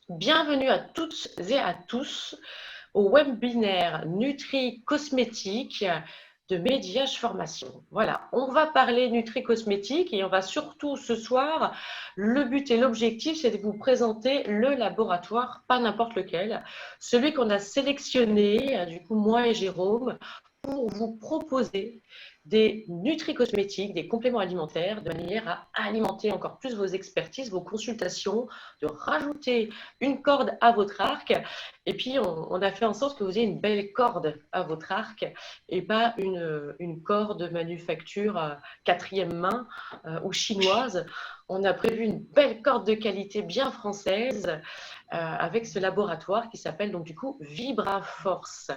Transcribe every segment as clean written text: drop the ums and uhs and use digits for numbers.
Bienvenue à toutes et à tous au webinaire Nutri-Cosmétique de Médiage Formation. Voilà, on va parler Nutri-Cosmétique et on va surtout ce soir, le but et l'objectif, c'est de vous présenter le laboratoire, pas n'importe lequel, celui qu'on a sélectionné, du coup moi et Jérôme, pour vous proposer des nutri-cosmétiques, des compléments alimentaires, de manière à alimenter encore plus vos expertises, vos consultations, de rajouter une corde à votre arc. Et puis, on a fait en sorte que vous ayez une belle corde à votre arc et pas une corde manufacture quatrième main ou chinoise. On a prévu une belle corde de qualité bien française avec ce laboratoire qui s'appelle donc du coup VibraForce.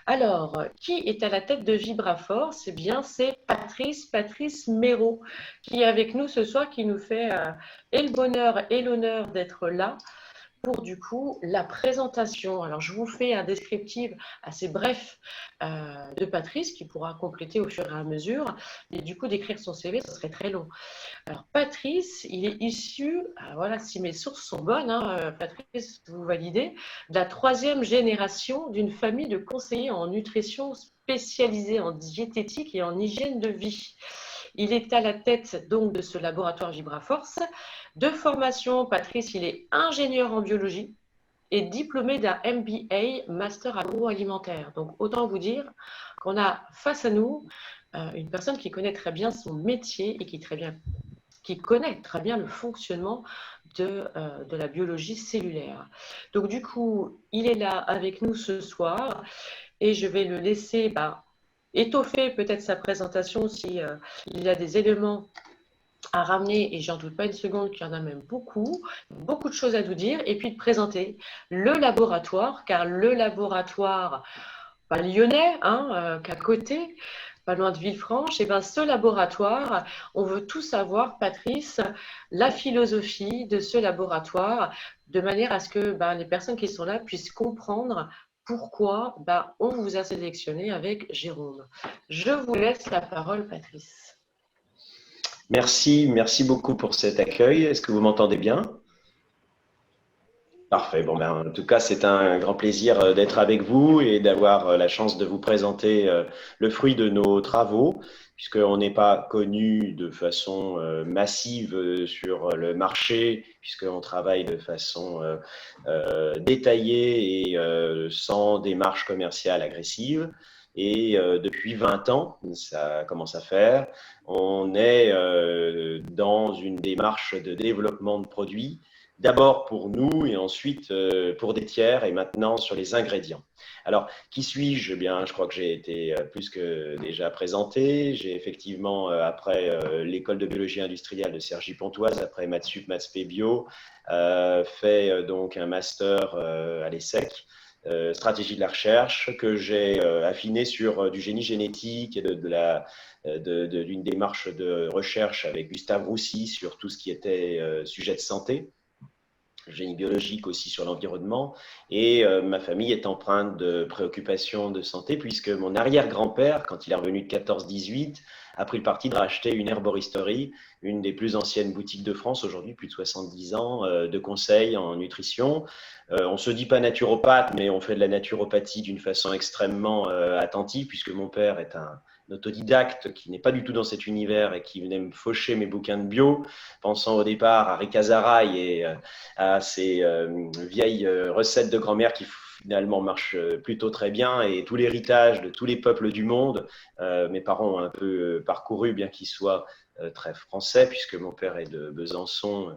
Alors, qui est à la tête de VibraForce? Eh bien, c'est Patrice Méraud, qui est avec nous ce soir, qui nous fait et le bonheur et l'honneur d'être là pour du coup la présentation. Alors, je vous fais un descriptif assez bref de Patrice, qui pourra compléter au fur et à mesure. Et du coup, d'écrire son CV, ce serait très long. Alors, Patrice, il est issu, voilà, si mes sources sont bonnes, Patrice, vous validez, de la troisième génération d'une famille de conseillers en nutrition spécialisés en diététique et en hygiène de vie. Il est à la tête donc de ce laboratoire VibraForce. De formation, Patrice, il est ingénieur en biologie et diplômé d'un MBA, Master agroalimentaire. Donc, autant vous dire qu'on a face à nous une personne qui connaît très bien son métier et qui connaît très bien le fonctionnement de la biologie cellulaire. Donc du coup, il est là avec nous ce soir et je vais le laisser étoffer peut-être sa présentation si il a des éléments à ramener, et j'en doute pas une seconde qu'il y en a même beaucoup de choses à nous dire, et puis de présenter le laboratoire, car le laboratoire pas lyonnais, qu'à côté, pas loin de Villefranche, et bien ce laboratoire, on veut tout savoir, Patrice, la philosophie de ce laboratoire, de manière à ce que les personnes qui sont là puissent comprendre pourquoi on vous a sélectionné avec Jérôme. Je vous laisse la parole, Patrice. Merci beaucoup pour cet accueil. Est-ce que vous m'entendez bien? Parfait. Bon, en tout cas, c'est un grand plaisir d'être avec vous et d'avoir la chance de vous présenter le fruit de nos travaux, puisqu'on n'est pas connu de façon massive sur le marché, puisqu'on travaille de façon détaillée et sans démarche commerciale agressive. Et depuis 20 ans, ça commence à faire, on est dans une démarche de développement de produits, d'abord pour nous et ensuite pour des tiers et maintenant sur les ingrédients. Alors, qui suis-je? Eh bien, je crois que j'ai été plus que déjà présenté. J'ai effectivement, après l'école de biologie industrielle de Cergy-Pontoise, après Maths Sup, Maths P Bio, fait donc un master à l'ESSEC, stratégie de la recherche, que j'ai affiné sur du génie génétique et d'une démarche de recherche avec Gustave Roussy sur tout ce qui était sujet de santé, génie biologique aussi sur l'environnement, et ma famille est empreinte de préoccupations de santé, puisque mon arrière-grand-père, quand il est revenu de 14-18, a pris le parti de racheter une herboristerie, une des plus anciennes boutiques de France aujourd'hui, plus de 70 ans, de conseils en nutrition. On ne se dit pas naturopathe, mais on fait de la naturopathie d'une façon extrêmement attentive, puisque mon père est un autodidacte qui n'est pas du tout dans cet univers et qui venait me faucher mes bouquins de bio, pensant au départ à Ricazaraï et à ces vieilles recettes de grand-mère qui finalement marchent plutôt très bien, et tout l'héritage de tous les peuples du monde. Mes parents ont un peu parcouru, bien qu'ils soient très français, puisque mon père est de Besançon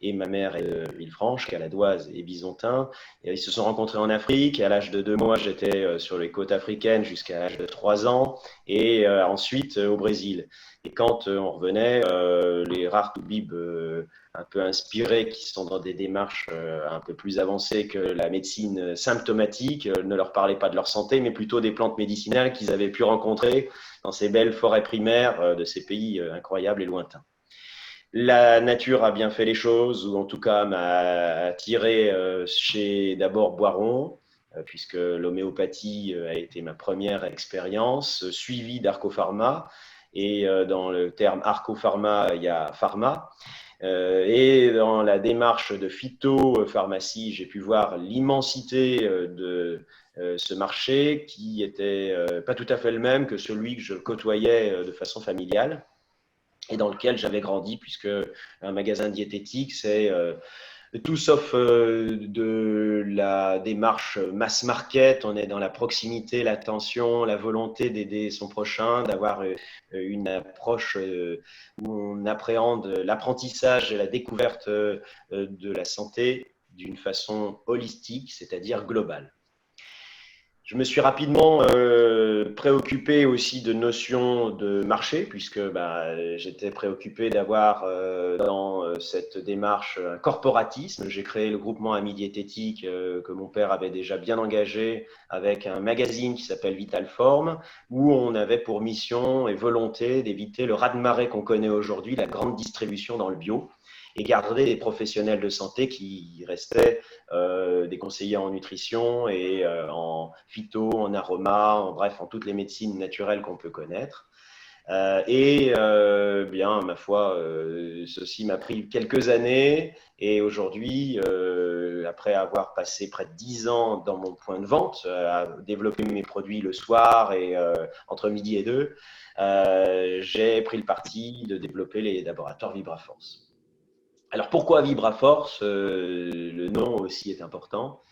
et ma mère est de Villefranche, caladoise et bisontin. Et ils se sont rencontrés en Afrique. Et à l'âge de 2 mois, j'étais sur les côtes africaines jusqu'à l'âge de 3 ans. Et ensuite au Brésil. Et quand on revenait, les rares toubibs un peu inspirés, qui sont dans des démarches un peu plus avancées que la médecine symptomatique, ne leur parlaient pas de leur santé, mais plutôt des plantes médicinales qu'ils avaient pu rencontrer dans ces belles forêts primaires de ces pays incroyables et lointains. La nature a bien fait les choses, ou en tout cas m'a attiré chez d'abord Boiron, puisque l'homéopathie a été ma première expérience, suivie d'Arcopharma. Et dans le terme Arcopharma, il y a pharma. Et dans la démarche de phytopharmacie, j'ai pu voir l'immensité de ce marché qui était pas tout à fait le même que celui que je côtoyais de façon familiale et dans lequel j'avais grandi, puisque un magasin diététique, c'est tout sauf de la démarche mass market. On est dans la proximité, l'attention, la volonté d'aider son prochain, d'avoir une approche où on appréhende l'apprentissage et la découverte de la santé d'une façon holistique, c'est-à-dire globale. Je me suis rapidement préoccupé aussi de notions de marché, puisque j'étais préoccupé d'avoir dans cette démarche un corporatisme. J'ai créé le groupement Amis Diététique que mon père avait déjà bien engagé avec un magazine qui s'appelle Vital Form, où on avait pour mission et volonté d'éviter le raz-de-marée qu'on connaît aujourd'hui, la grande distribution dans le bio, et garder des professionnels de santé qui restaient des conseillers en nutrition et en phyto, en aroma, en toutes les médecines naturelles qu'on peut connaître. Bien, ma foi, ceci m'a pris quelques années et aujourd'hui, après avoir passé près de 10 ans dans mon point de vente, à développer mes produits le soir et entre midi et 2, j'ai pris le parti de développer les laboratoires VibraForce. Alors pourquoi VibraForce? Le nom aussi est important.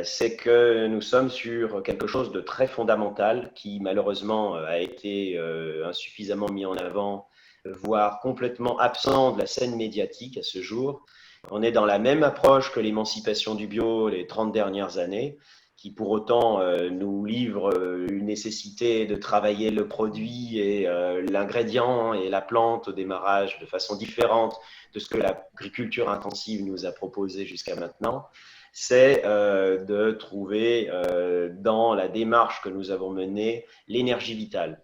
C'est que nous sommes sur quelque chose de très fondamental qui malheureusement a été insuffisamment mis en avant, voire complètement absent de la scène médiatique à ce jour. On est dans la même approche que l'émancipation du bio les 30 dernières années, qui pour autant nous livre une nécessité de travailler le produit et l'ingrédient et la plante au démarrage de façon différente de ce que l'agriculture intensive nous a proposé jusqu'à maintenant. C'est de trouver dans la démarche que nous avons menée l'énergie vitale.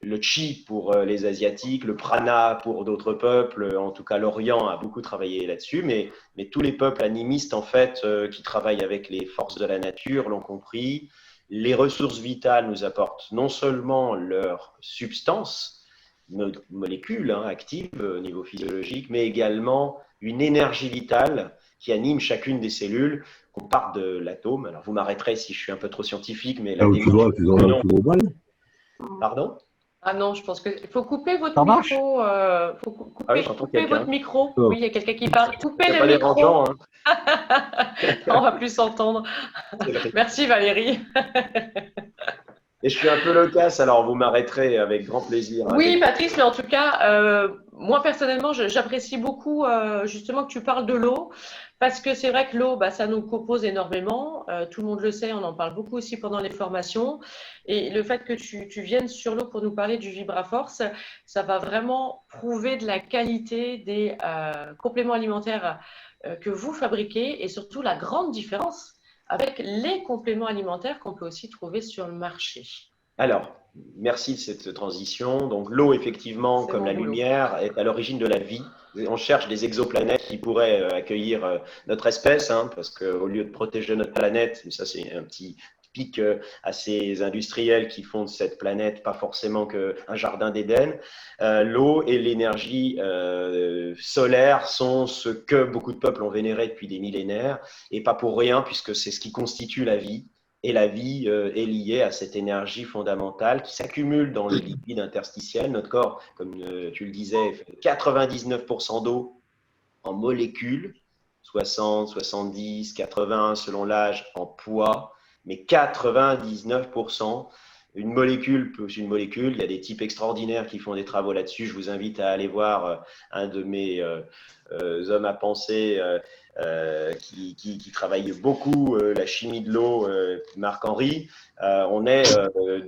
Le chi pour les Asiatiques, le prana pour d'autres peuples, en tout cas l'Orient a beaucoup travaillé là-dessus, mais tous les peuples animistes en fait qui travaillent avec les forces de la nature l'ont compris. Les ressources vitales nous apportent non seulement leur substance, molécules actives au niveau physiologique, mais également une énergie vitale qui anime chacune des cellules, qu'on parte de l'atome. Alors vous m'arrêterez si je suis un peu trop scientifique, mais la démarche... Pardon? Ah non, je pense qu'il faut couper votre Ça marche? micro. Faut couper votre micro. Oh. Oui, il y a quelqu'un qui parle. Coupez C'est le pas micro. dérangeant, hein. On va plus s'entendre. Merci Valérie. Et je suis un peu loquace, alors vous m'arrêterez avec grand plaisir. Oui, Patrice, mais en tout cas, moi personnellement, j'apprécie beaucoup justement que tu parles de l'eau, parce que c'est vrai que l'eau, ça nous propose énormément. Tout le monde le sait, on en parle beaucoup aussi pendant les formations. Et le fait que tu viennes sur l'eau pour nous parler du VibraForce, ça va vraiment prouver de la qualité des compléments alimentaires que vous fabriquez et surtout la grande différence avec les compléments alimentaires qu'on peut aussi trouver sur le marché. Alors, merci de cette transition. Donc, l'eau, effectivement, comme la lumière, est à l'origine de la vie. On cherche des exoplanètes qui pourraient accueillir notre espèce, parce qu'au lieu de protéger notre planète, ça c'est un petit pic à ces industriels qui font de cette planète pas forcément qu'un jardin d'Éden. L'eau et l'énergie solaire sont ce que beaucoup de peuples ont vénéré depuis des millénaires, et pas pour rien, puisque c'est ce qui constitue la vie. Et la vie est liée à cette énergie fondamentale qui s'accumule dans le liquide interstitiel. Notre corps, comme tu le disais, fait 99% d'eau en molécules, 60, 70, 80 selon l'âge en poids, mais 99%. Une molécule plus une molécule, il y a des types extraordinaires qui font des travaux là-dessus. Je vous invite à aller voir un de mes hommes à penser qui travaille beaucoup la chimie de l'eau, Marc-Henri. On est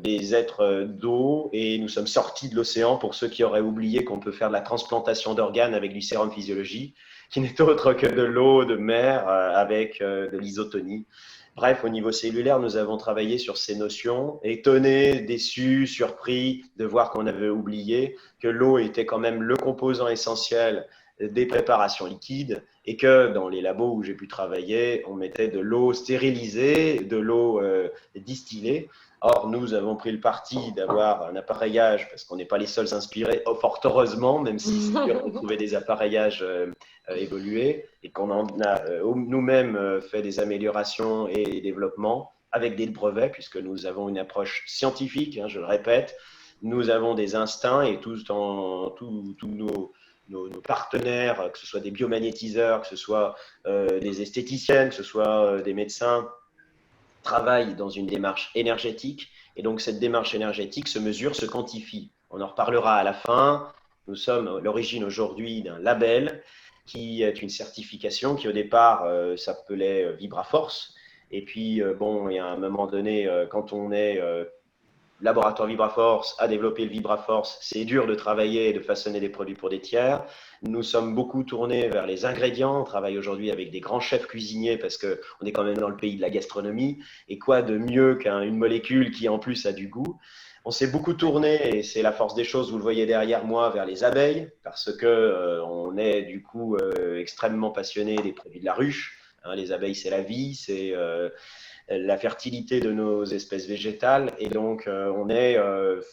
des êtres d'eau et nous sommes sortis de l'océan, pour ceux qui auraient oublié qu'on peut faire de la transplantation d'organes avec du sérum physiologie, qui n'est autre que de l'eau de mer avec de l'isotonie. Bref, au niveau cellulaire, nous avons travaillé sur ces notions, étonnés, déçus, surpris de voir qu'on avait oublié que l'eau était quand même le composant essentiel des préparations liquides et que dans les labos où j'ai pu travailler, on mettait de l'eau stérilisée, de l'eau distillée Or, nous avons pris le parti d'avoir un appareillage, parce qu'on n'est pas les seuls inspirés, fort heureusement, même si c'est dur de trouver des appareillages évolués, et qu'on en a nous-mêmes fait des améliorations et des développements avec des brevets, puisque nous avons une approche scientifique, hein, je le répète, nous avons des instincts et tous nos partenaires, que ce soit des biomagnétiseurs, que ce soit des esthéticiennes, que ce soit des médecins, travaillent dans une démarche énergétique. Et donc, cette démarche énergétique se mesure, se quantifie. On en reparlera à la fin. Nous sommes l'origine aujourd'hui d'un label qui est une certification qui, au départ, s'appelait VibraForce. Et puis, bon, il y a un moment donné, quand on est laboratoire VibraForce a développé le VibraForce, c'est dur de travailler et de façonner des produits pour des tiers. Nous sommes beaucoup tournés vers les ingrédients. On travaille aujourd'hui avec des grands chefs cuisiniers parce qu'on est quand même dans le pays de la gastronomie. Et quoi de mieux qu'une molécule qui en plus a du goût? On s'est beaucoup tourné, et c'est la force des choses, vous le voyez derrière moi, vers les abeilles, parce que on est du coup extrêmement passionné des produits de la ruche. Hein, les abeilles, c'est la vie, c'est la fertilité de nos espèces végétales. Et donc, on est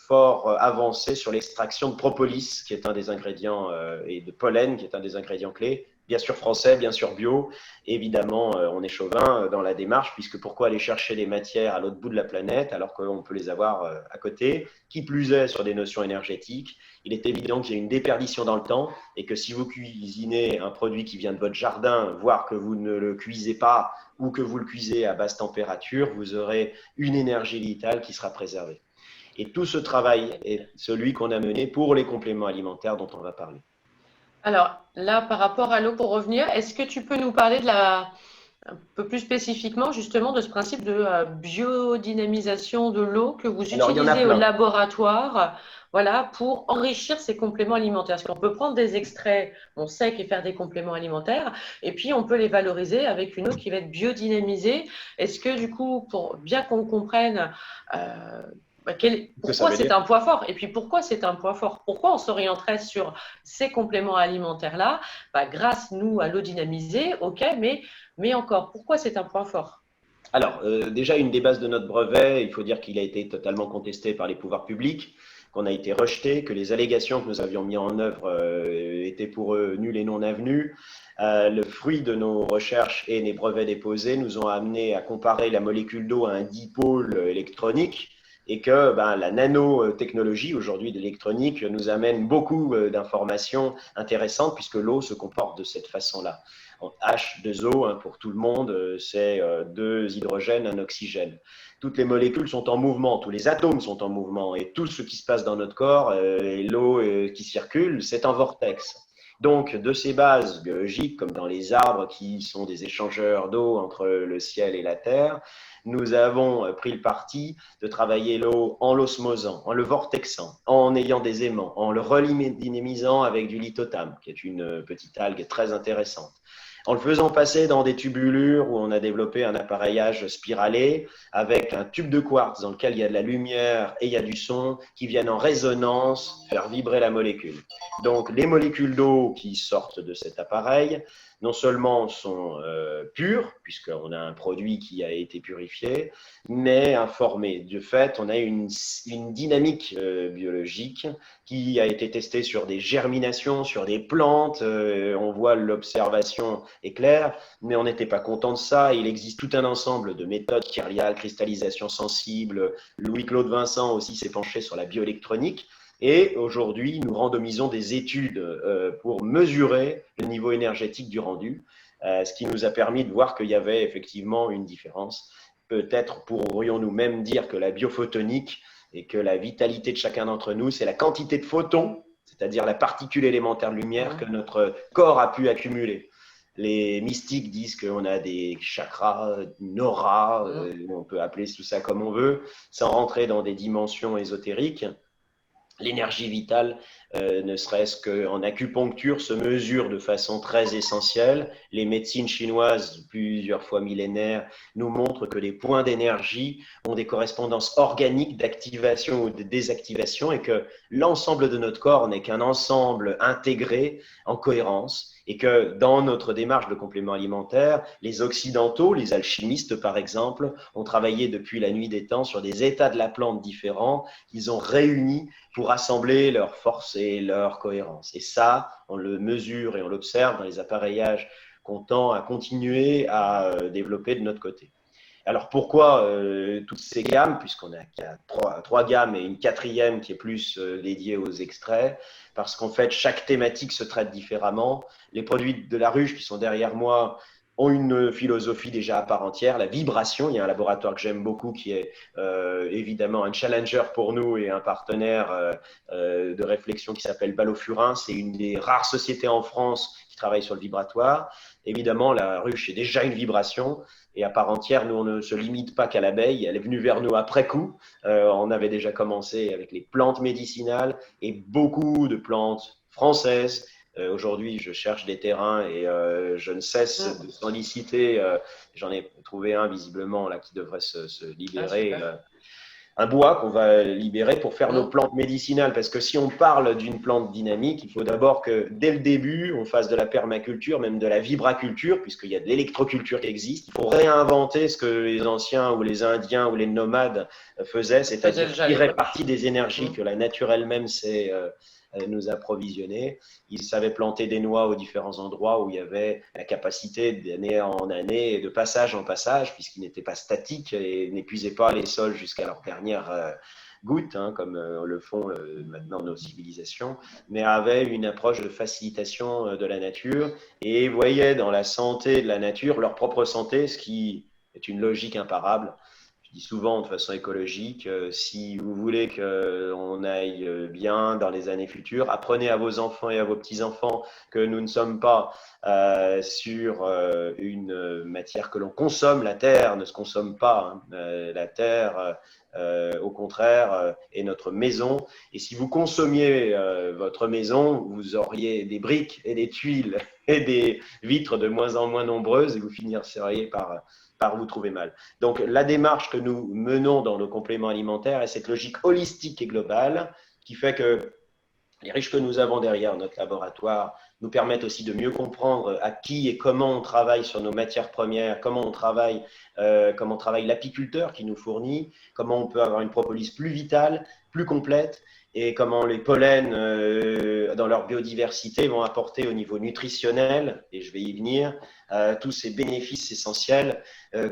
fort avancé sur l'extraction de propolis, qui est un des ingrédients, et de pollen, qui est un des ingrédients clés. Bien sûr français, bien sûr bio. Évidemment, on est chauvin dans la démarche, puisque pourquoi aller chercher des matières à l'autre bout de la planète alors qu'on peut les avoir à côté? Qui plus est, sur des notions énergétiques, il est évident qu'il y a une déperdition dans le temps et que si vous cuisinez un produit qui vient de votre jardin, voire que vous ne le cuisez pas ou que vous le cuisez à basse température, vous aurez une énergie vitale qui sera préservée. Et tout ce travail est celui qu'on a mené pour les compléments alimentaires dont on va parler. Alors là, par rapport à l'eau, pour revenir, est-ce que tu peux nous parler un peu plus spécifiquement justement de ce principe de biodynamisation de l'eau que vous Alors, il y en a utilisez au plein. laboratoire, voilà, pour enrichir ces compléments alimentaires? Parce qu'on peut prendre des extraits, on sait et faire des compléments alimentaires, et puis on peut les valoriser avec une eau qui va être biodynamisée. Est-ce que du coup, pour bien qu'on comprenne pourquoi c'est un point fort, et puis pourquoi c'est un point fort, pourquoi on s'orienterait sur ces compléments alimentaires-là, grâce, nous, à l'eau dynamisée, ok, mais encore, pourquoi c'est un point fort? Alors, déjà, une des bases de notre brevet, il faut dire qu'il a été totalement contesté par les pouvoirs publics, qu'on a été rejeté, que les allégations que nous avions mises en œuvre étaient pour eux nulles et non avenues. Le fruit de nos recherches et des brevets déposés nous ont amené à comparer la molécule d'eau à un dipôle électronique, et que la nanotechnologie aujourd'hui de l'électronique nous amène beaucoup d'informations intéressantes, puisque l'eau se comporte de cette façon-là. H2O, hein, pour tout le monde, c'est deux hydrogènes, un oxygène. Toutes les molécules sont en mouvement, tous les atomes sont en mouvement, et tout ce qui se passe dans notre corps, et l'eau qui circule, c'est un vortex. Donc, de ces bases biologiques, comme dans les arbres qui sont des échangeurs d'eau entre le ciel et la terre, nous avons pris le parti de travailler l'eau en l'osmosant, en le vortexant, en ayant des aimants, en le redynamisant avec du lithotame, qui est une petite algue très intéressante, en le faisant passer dans des tubulures où on a développé un appareillage spiralé avec un tube de quartz dans lequel il y a de la lumière et il y a du son qui viennent en résonance faire vibrer la molécule. Donc les molécules d'eau qui sortent de cet appareil non seulement sont pures, puisqu'on a un produit qui a été purifié, mais informé. De fait, on a une dynamique biologique qui a été testée sur des germinations, sur des plantes. On voit l'observation est claire, mais on n'était pas content de ça. Il existe tout un ensemble de méthodes, Kirlial, cristallisation sensible. Louis-Claude Vincent aussi s'est penché sur la bioélectronique. Et aujourd'hui, nous randomisons des études pour mesurer le niveau énergétique du rendu, ce qui nous a permis de voir qu'il y avait effectivement une différence. Peut-être pourrions-nous même dire que la biophotonique et que la vitalité de chacun d'entre nous, c'est la quantité de photons, c'est-à-dire la particule élémentaire de lumière que notre corps a pu accumuler. Les mystiques disent qu'on a des chakras, une aura, on peut appeler tout ça comme on veut, sans rentrer dans des dimensions ésotériques. L'énergie vitale, ne serait-ce qu'en acupuncture, se mesure de façon très essentielle. Les médecines chinoises, plusieurs fois millénaires, nous montrent que les points d'énergie ont des correspondances organiques d'activation ou de désactivation, et que l'ensemble de notre corps n'est qu'un ensemble intégré en cohérence. Et que dans notre démarche de complément alimentaire, les Occidentaux, les alchimistes par exemple, ont travaillé depuis la nuit des temps sur des états de la plante différents qu'ils ont réunis pour assembler leurs forces et leur cohérence. Et ça, on le mesure et on l'observe dans les appareillages qu'on tend à continuer à développer de notre côté. Alors pourquoi toutes ces gammes, puisqu'on a trois gammes et une quatrième qui est plus dédiée aux extraits, parce qu'en fait chaque thématique se traite différemment. Les produits de la ruche qui sont derrière moi ont une philosophie déjà à part entière, la vibration. Il y a un laboratoire que j'aime beaucoup qui est évidemment un challenger pour nous et un partenaire de réflexion qui s'appelle Ballofurin. C'est une des rares sociétés en France qui travaille sur le vibratoire. Évidemment, la ruche est déjà une vibration et à part entière. Nous, on ne se limite pas qu'à l'abeille. Elle est venue vers nous après coup. On avait déjà commencé avec les plantes médicinales et beaucoup de plantes françaises. Aujourd'hui, je cherche des terrains et je ne cesse de solliciter. J'en ai trouvé un visiblement là qui devrait se libérer. Un bois qu'on va libérer pour faire nos plantes médicinales. Parce que si on parle d'une plante dynamique, il faut d'abord que dès le début, on fasse de la permaculture, même de la vibraculture, puisqu'il y a de l'électroculture qui existe. Il faut réinventer ce que les anciens ou les Indiens ou les nomades faisaient, c'est-à-dire tirer parti des énergies que la nature elle-même sait nous approvisionner. Ils savaient planter des noix aux différents endroits où il y avait la capacité d'année en année et de passage en passage, puisqu'ils n'étaient pas statiques et n'épuisaient pas les sols jusqu'à leur dernière goutte, hein, comme le font maintenant nos civilisations, mais avaient une approche de facilitation de la nature et voyaient dans la santé de la nature leur propre santé, ce qui est une logique imparable. Je dis souvent de façon écologique, si vous voulez qu'on aille bien dans les années futures, apprenez à vos enfants et à vos petits-enfants que nous ne sommes pas sur une matière que l'on consomme. La terre ne se consomme pas. Hein. La terre, au contraire, est notre maison. Et si vous consommiez votre maison, vous auriez des briques et des tuiles et des vitres de moins en moins nombreuses et vous finiriez par vous trouver mal. Donc, la démarche que nous menons dans nos compléments alimentaires est cette logique holistique et globale qui fait que les riches que nous avons derrière notre laboratoire nous permettent aussi de mieux comprendre à qui et comment on travaille sur nos matières premières, comment on travaille l'apiculteur qui nous fournit, comment on peut avoir une propolis plus vitale, plus complète, et comment les pollens, dans leur biodiversité, vont apporter au niveau nutritionnel, et je vais y venir, tous ces bénéfices essentiels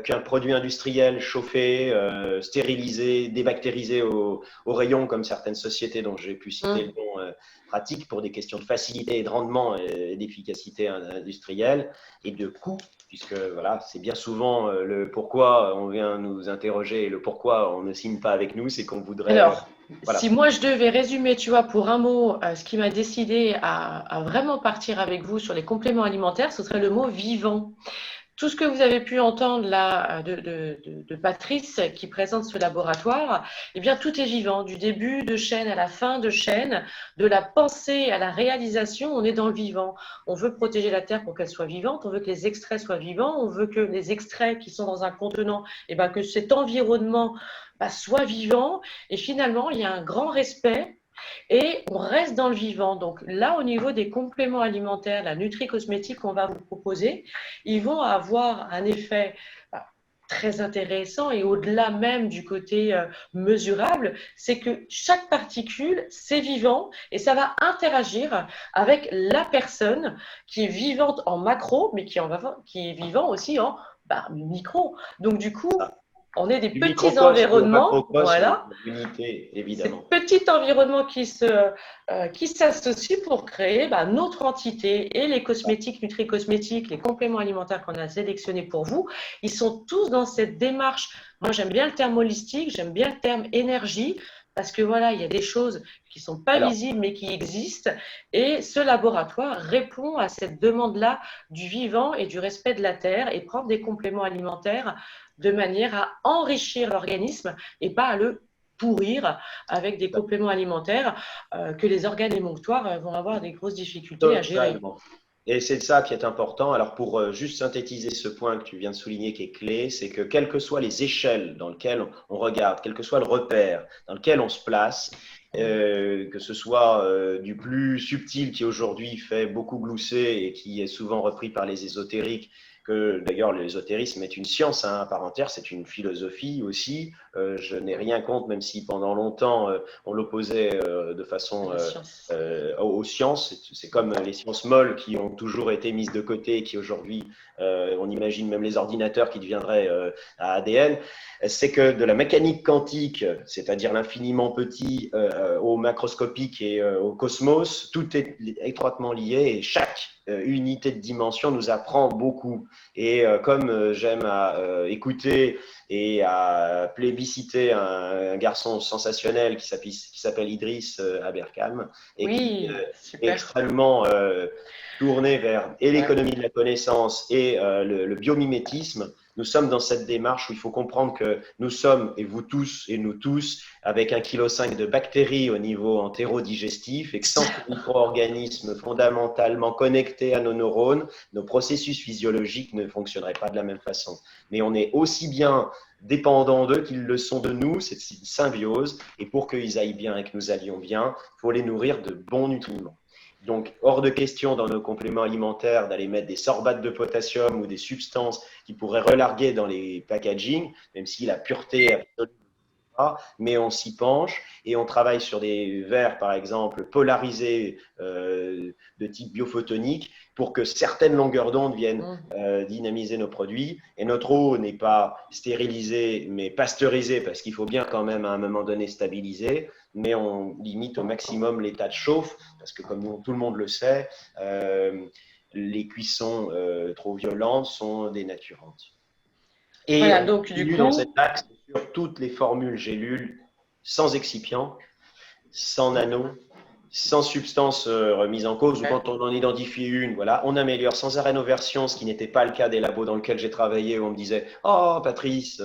qu'un produit industriel chauffé, stérilisé, débactérisé au rayon, comme certaines sociétés dont j'ai pu citer le nom, pratique pour des questions de facilité et de rendement et d'efficacité industrielle et de coût, puisque voilà, c'est bien souvent le pourquoi on vient nous interroger et le pourquoi on ne signe pas avec nous, c'est qu'on voudrait… Alors, si moi je devais résumer, tu vois, pour un mot, ce qui m'a décidé à vraiment partir avec vous sur les compléments alimentaires, ce serait le mot vivant. Tout ce que vous avez pu entendre là de Patrice qui présente ce laboratoire, eh bien tout est vivant, du début de chaîne à la fin de chaîne, de la pensée à la réalisation, on est dans le vivant. On veut protéger la terre pour qu'elle soit vivante, on veut que les extraits soient vivants, on veut que les extraits qui sont dans un contenant, eh bien, que cet environnement soit vivant. Et finalement, il y a un grand respect. Et on reste dans le vivant. Donc là, au niveau des compléments alimentaires, la nutri-cosmétique qu'on va vous proposer, ils vont avoir un effet très intéressant et au-delà même du côté mesurable, c'est que chaque particule, c'est vivant et ça va interagir avec la personne qui est vivante en macro, mais qui est vivant aussi en micro. Donc du coup, on est des petits environnements, voilà. Unité, évidemment. Ces petits environnements qui s'associent pour créer notre entité. Et les cosmétiques, nutri-cosmétiques, les compléments alimentaires qu'on a sélectionnés pour vous, ils sont tous dans cette démarche. Moi, j'aime bien le terme holistique, j'aime bien le terme énergie, parce que voilà, il y a des choses qui ne sont pas visibles, mais qui existent. Et ce laboratoire répond à cette demande-là du vivant et du respect de la terre et prendre des compléments alimentaires de manière à enrichir l'organisme et pas à le pourrir avec des compléments alimentaires que les organes émonctoires vont avoir des grosses difficultés à gérer. Et c'est ça qui est important. Alors pour juste synthétiser ce point que tu viens de souligner qui est clé, c'est que quelles que soient les échelles dans lesquelles on regarde, quel que soit le repère dans lequel on se place, que ce soit du plus subtil qui aujourd'hui fait beaucoup glousser et qui est souvent repris par les ésotériques, que d'ailleurs l'ésotérisme est une science à part entière, c'est une philosophie aussi. Je n'ai rien contre, même si pendant longtemps on l'opposait de façon aux sciences. C'est comme les sciences molles qui ont toujours été mises de côté et qui aujourd'hui, on imagine même les ordinateurs qui deviendraient à ADN. C'est que de la mécanique quantique, c'est-à-dire l'infiniment petit, au macroscopique et au cosmos, tout est étroitement lié et chaque unité de dimension nous apprend beaucoup. Et comme j'aime à écouter et à plébisciter un garçon sensationnel qui s'appelle Idriss Aberkane et qui est extrêmement tourné vers et l'économie de la connaissance et le biomimétisme, nous sommes dans cette démarche où il faut comprendre que nous sommes, et vous tous et nous tous, avec 1,5 kg de bactéries au niveau entéro-digestif et que sans ces micro-organismes fondamentalement connectés à nos neurones, nos processus physiologiques ne fonctionneraient pas de la même façon. Mais on est aussi bien dépendants d'eux qu'ils le sont de nous, c'est une symbiose, et pour qu'ils aillent bien et que nous allions bien, il faut les nourrir de bons nutriments. Donc, hors de question dans nos compléments alimentaires d'aller mettre des sorbates de potassium ou des substances qui pourraient relarguer dans les packaging, même si la pureté est absolument pas, mais on s'y penche et on travaille sur des verres, par exemple, polarisés de type biophotonique pour que certaines longueurs d'onde viennent dynamiser nos produits. Et notre eau n'est pas stérilisée, mais pasteurisée, parce qu'il faut bien quand même à un moment donné stabiliser, mais on limite au maximum l'état de chauffe, parce que comme tout le monde le sait, les cuissons trop violentes sont dénaturantes. Et voilà, on donc, continue dans cet axe sur toutes les formules gélules, sans excipients, sans nano, sans substance remise en cause, ou quand on en identifie une, voilà, on améliore sans arrêt nos versions, ce qui n'était pas le cas des labos dans lesquels j'ai travaillé, où on me disait « Oh, Patrice,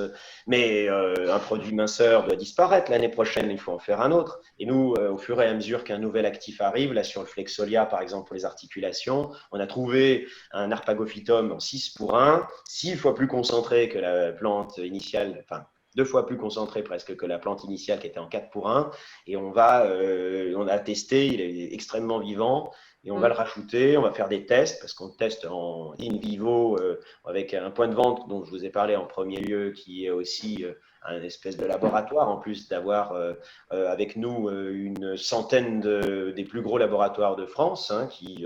mais un produit minceur doit disparaître l'année prochaine, il faut en faire un autre. » Et nous, au fur et à mesure qu'un nouvel actif arrive, là sur le Flexolia, par exemple, pour les articulations, on a trouvé un arpagophytum en 6 pour 1, 6 fois plus concentré que la plante initiale, enfin, 2 fois plus concentré presque que la plante initiale qui était en 4 pour 1. Et on a testé, il est extrêmement vivant. Et on va le rajouter, on va faire des tests, parce qu'on teste en in vivo avec un point de vente dont je vous ai parlé en premier lieu, qui est aussi un espèce de laboratoire, en plus d'avoir avec nous une centaine des plus gros laboratoires de France, hein, qui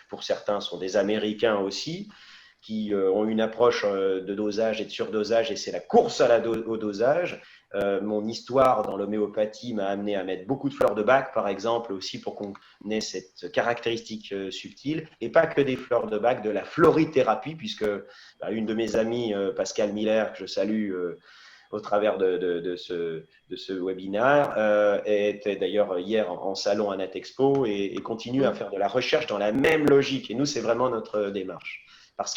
pour certains sont des Américains aussi, qui ont une approche de dosage et de surdosage, et c'est la course au dosage. Mon histoire dans l'homéopathie m'a amené à mettre beaucoup de fleurs de bac, par exemple, aussi pour qu'on ait cette caractéristique subtile, et pas que des fleurs de bac, de la florithérapie, puisque une de mes amies, Pascal Miller, que je salue au travers de ce webinaire, était d'ailleurs hier en salon à Natexpo et continue à faire de la recherche dans la même logique. Et nous, c'est vraiment notre démarche.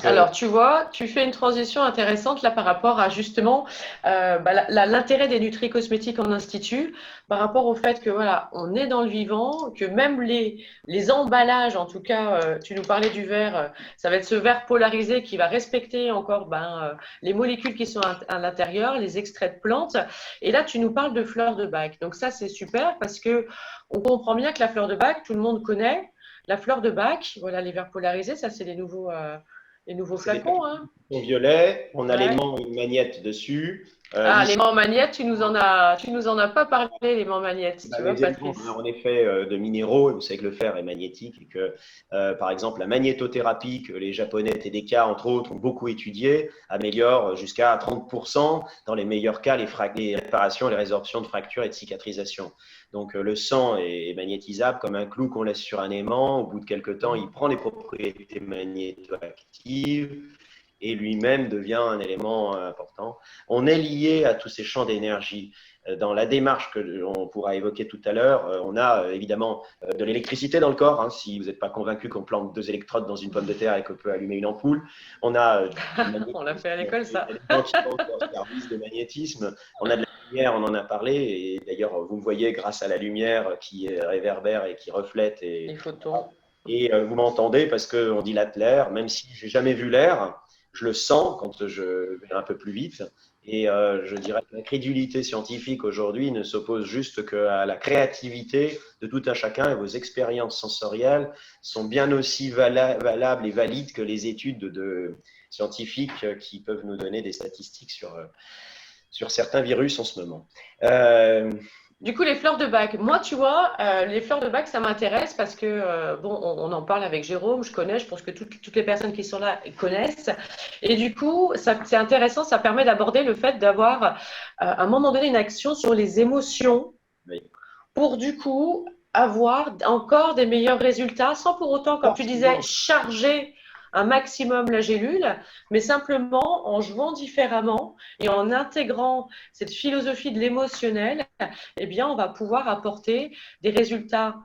Alors, tu vois, tu fais une transition intéressante là par rapport à justement l'intérêt des nutri-cosmétiques en institut, par rapport au fait que voilà, on est dans le vivant, que même les emballages, en tout cas, tu nous parlais du verre, ça va être ce verre polarisé qui va respecter encore les molécules qui sont à l'intérieur, les extraits de plantes. Et là, tu nous parles de fleurs de bac. Donc ça, c'est super parce que on comprend bien que la fleur de bac, tout le monde connaît. La fleur de bac, voilà, les verres polarisés, ça, c'est les nouveaux flacons. En violet, on a l'aimant et une magnette dessus. L'aimant magnette, tu nous en as pas parlé, l'aimant magnette, tu vois, Patrice. En effet, de minéraux, vous savez que le fer est magnétique et que, par exemple, la magnétothérapie que les Japonais TDK, entre autres, ont beaucoup étudiée, améliore jusqu'à 30% dans les meilleurs cas les réparations, les résorptions de fractures et de cicatrisation. Donc, le sang est magnétisable comme un clou qu'on laisse sur un aimant. Au bout de quelques temps, il prend les propriétés magnétoactives et lui-même devient un élément important. On est lié à tous ces champs d'énergie. Dans la démarche que l'on pourra évoquer tout à l'heure, on a évidemment de l'électricité dans le corps. Hein, si vous n'êtes pas convaincu qu'on plante 2 électrodes dans une pomme de terre et qu'on peut allumer une ampoule, on a on l'a fait à l'école, ça. Service de magnétisme. On a de la lumière, on en a parlé, et d'ailleurs vous me voyez grâce à la lumière qui réverbère et qui reflète. Les photons. Et vous m'entendez parce qu'on dilate l'air, même si j'ai jamais vu l'air. Je le sens quand je vais un peu plus vite Et je dirais que la crédulité scientifique aujourd'hui ne s'oppose juste qu'à la créativité de tout un chacun, et vos expériences sensorielles sont bien aussi valables et valides que les études scientifiques qui peuvent nous donner des statistiques sur certains virus en ce moment. Euh, Du coup, les fleurs de bac. Moi, tu vois, les fleurs de bac, ça m'intéresse parce que, bon, on en parle avec Jérôme, je connais, je pense que toutes les personnes qui sont là connaissent. Et du coup, c'est intéressant, ça permet d'aborder le fait d'avoir, à un moment donné, une action sur les émotions oui. pour, du coup, avoir encore des meilleurs résultats sans pour autant, comme tu disais, charger un maximum la gélule, mais simplement en jouant différemment et en intégrant cette philosophie de l'émotionnel, eh bien, on va pouvoir apporter des résultats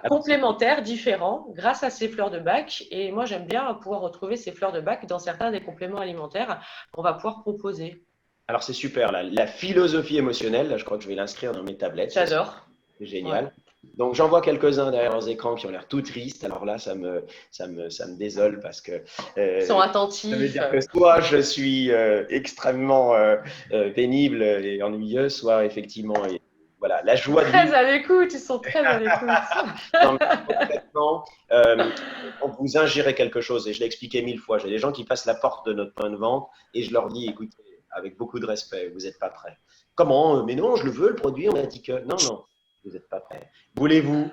complémentaires, différents, grâce à ces fleurs de bac. Et moi, j'aime bien pouvoir retrouver ces fleurs de bac dans certains des compléments alimentaires qu'on va pouvoir proposer. Alors c'est super, la philosophie émotionnelle, là, je crois que je vais l'inscrire dans mes tablettes, J'adore. c'est Ouais. génial. Donc j'en vois quelques-uns derrière leurs écrans qui ont l'air tout tristes. Alors là, ça me désole parce que Ils sont ça veut attentifs. dire que soit je suis extrêmement pénible et ennuyeux, soit effectivement, voilà, la joie de Très vivre. à l'écoute, ils sont très à l'écoute. Non, mais concrètement, quand vous ingérez quelque chose, et je l'ai expliqué 1000 fois, j'ai des gens qui passent la porte de notre point de vente et je leur dis, écoutez, avec beaucoup de respect, vous n'êtes pas prêts. Comment? Mais non, je le veux, le produit, on a dit que. Non, non, vous n'êtes pas prêts. Voulez-vous?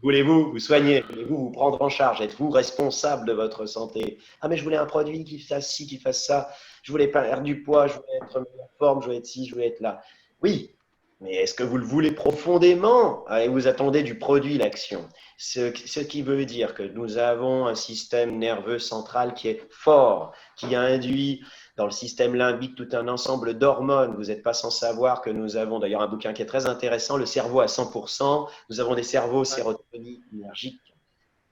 Voulez-vous vous soigner? Voulez-vous vous prendre en charge? Êtes-vous responsable de votre santé? Ah, mais je voulais un produit qui fasse ci, qui fasse ça. Je voulais perdre du poids, je voulais être en meilleure forme, je voulais être ci, je voulais être là. Oui, mais est-ce que vous le voulez profondément et vous attendez du produit l'action? Ce qui veut dire que nous avons un système nerveux central qui est fort, qui a induit dans le système limbique tout un ensemble d'hormones. Vous n'êtes pas sans savoir que nous avons d'ailleurs un bouquin qui est très intéressant, le cerveau à 100%. Nous avons des cerveaux sérotoninergiques,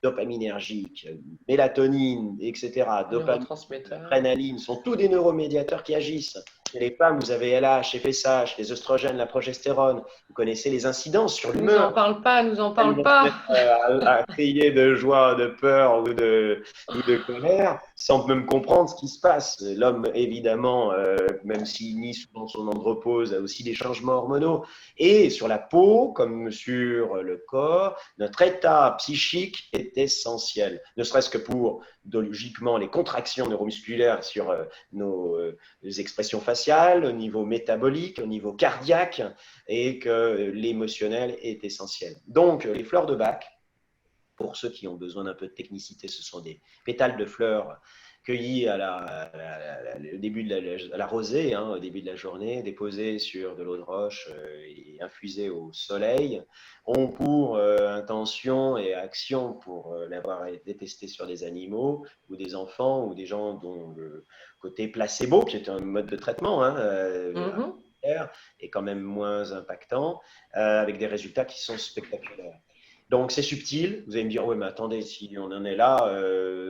dopaminergiques, mélatonine, etc. Dopamine, Neurotransmetteurs. adrénaline, sont tous des neuromédiateurs qui agissent. Chez les femmes, vous avez LH, FSH, les oestrogènes, la progestérone. Vous connaissez les incidences sur Nous en l'humeur. parle pas, nous en Elles parle vont se pas. mettre à crier de joie, de peur ou de colère sans même comprendre ce qui se passe. L'homme, évidemment, même s'il nie souvent son andropause, a aussi des changements hormonaux. Et sur la peau, comme sur le corps, notre état psychique est essentiel. Ne serait-ce que pour, logiquement, les contractions neuromusculaires sur nos expressions faciales, au niveau métabolique, au niveau cardiaque, et que l'émotionnel est essentiel. Donc, les fleurs de bac, pour ceux qui ont besoin d'un peu de technicité, ce sont des pétales de fleurs cueillis au début à la rosée, au début de la journée, déposés sur de l'eau de roche et infusés au soleil, ont pour intention et action pour l'avoir été testé sur des animaux ou des enfants ou des gens dont le côté placebo, qui est un mode de traitement, est quand même moins impactant, avec des résultats qui sont spectaculaires. Donc c'est subtil, vous allez me dire, oui mais attendez, si on en est là,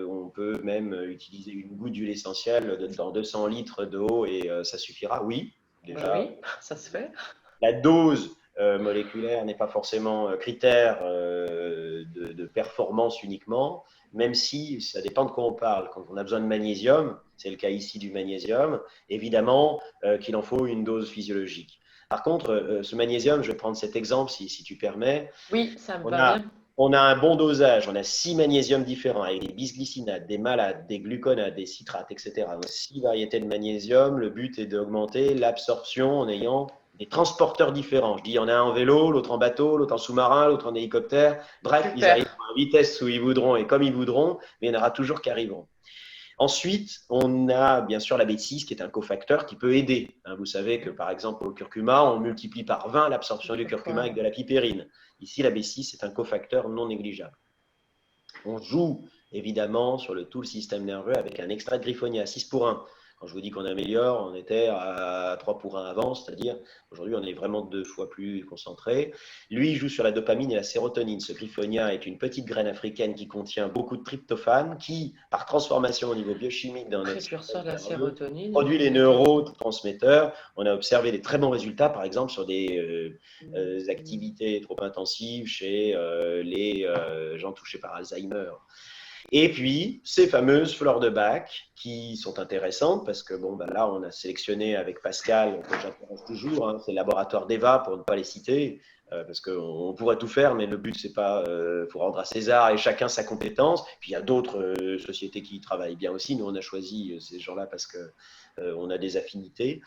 on peut même utiliser une goutte d'huile essentielle dans 200 litres d'eau et ça suffira, oui, déjà. Oui, ça se fait. La dose moléculaire n'est pas forcément critère de performance uniquement, même si ça dépend de quoi on parle. Quand on a besoin de magnésium, c'est le cas ici du magnésium, évidemment qu'il en faut une dose physiologique. Par contre, ce magnésium, je vais prendre cet exemple si tu permets. Oui, ça me On va a, bien. on a un bon dosage, on a 6 magnésiums différents avec des bisglycinates, des malates, des gluconates, des citrates, etc. Donc 6 variétés de magnésium. Le but est d'augmenter l'absorption en ayant des transporteurs différents. Je dis, il y en a un en vélo, l'autre en bateau, l'autre en sous-marin, l'autre en hélicoptère. Bref, ils Super. arrivent à vitesse où ils voudront et comme ils voudront, mais il y en aura toujours qui arriveront. Ensuite, on a bien sûr la B6 qui est un cofacteur qui peut aider. Vous savez que par exemple au curcuma, on multiplie par 20 l'absorption du curcuma avec de la pipérine. Ici, la B6 est un cofacteur non négligeable. On joue évidemment sur tout le système nerveux avec un extrait de griffonia 6 pour 1. Quand je vous dis qu'on améliore, on était à 3 pour 1 avant, c'est-à-dire aujourd'hui on est vraiment 2 fois plus concentré. Lui, il joue sur la dopamine et la sérotonine. Ce griffonia est une petite graine africaine qui contient beaucoup de tryptophane qui, par transformation au niveau biochimique dans notre Précurseur système de la nerveux, sérotonine. produit les neurotransmetteurs. On a observé des très bons résultats, par exemple, sur des activités trop intensives chez les gens touchés par Alzheimer. Et puis, ces fameuses fleurs de bac qui sont intéressantes parce que bon, ben là, on a sélectionné avec Pascal, que j'interroge toujours, hein, c'est le laboratoire d'Eva pour ne pas les citer, parce qu'on pourrait tout faire, mais le but, c'est pas, faut rendre à César et chacun sa compétence. Puis il y a d'autres sociétés qui travaillent bien aussi. Nous, on a choisi ces gens-là parce que on a des affinités.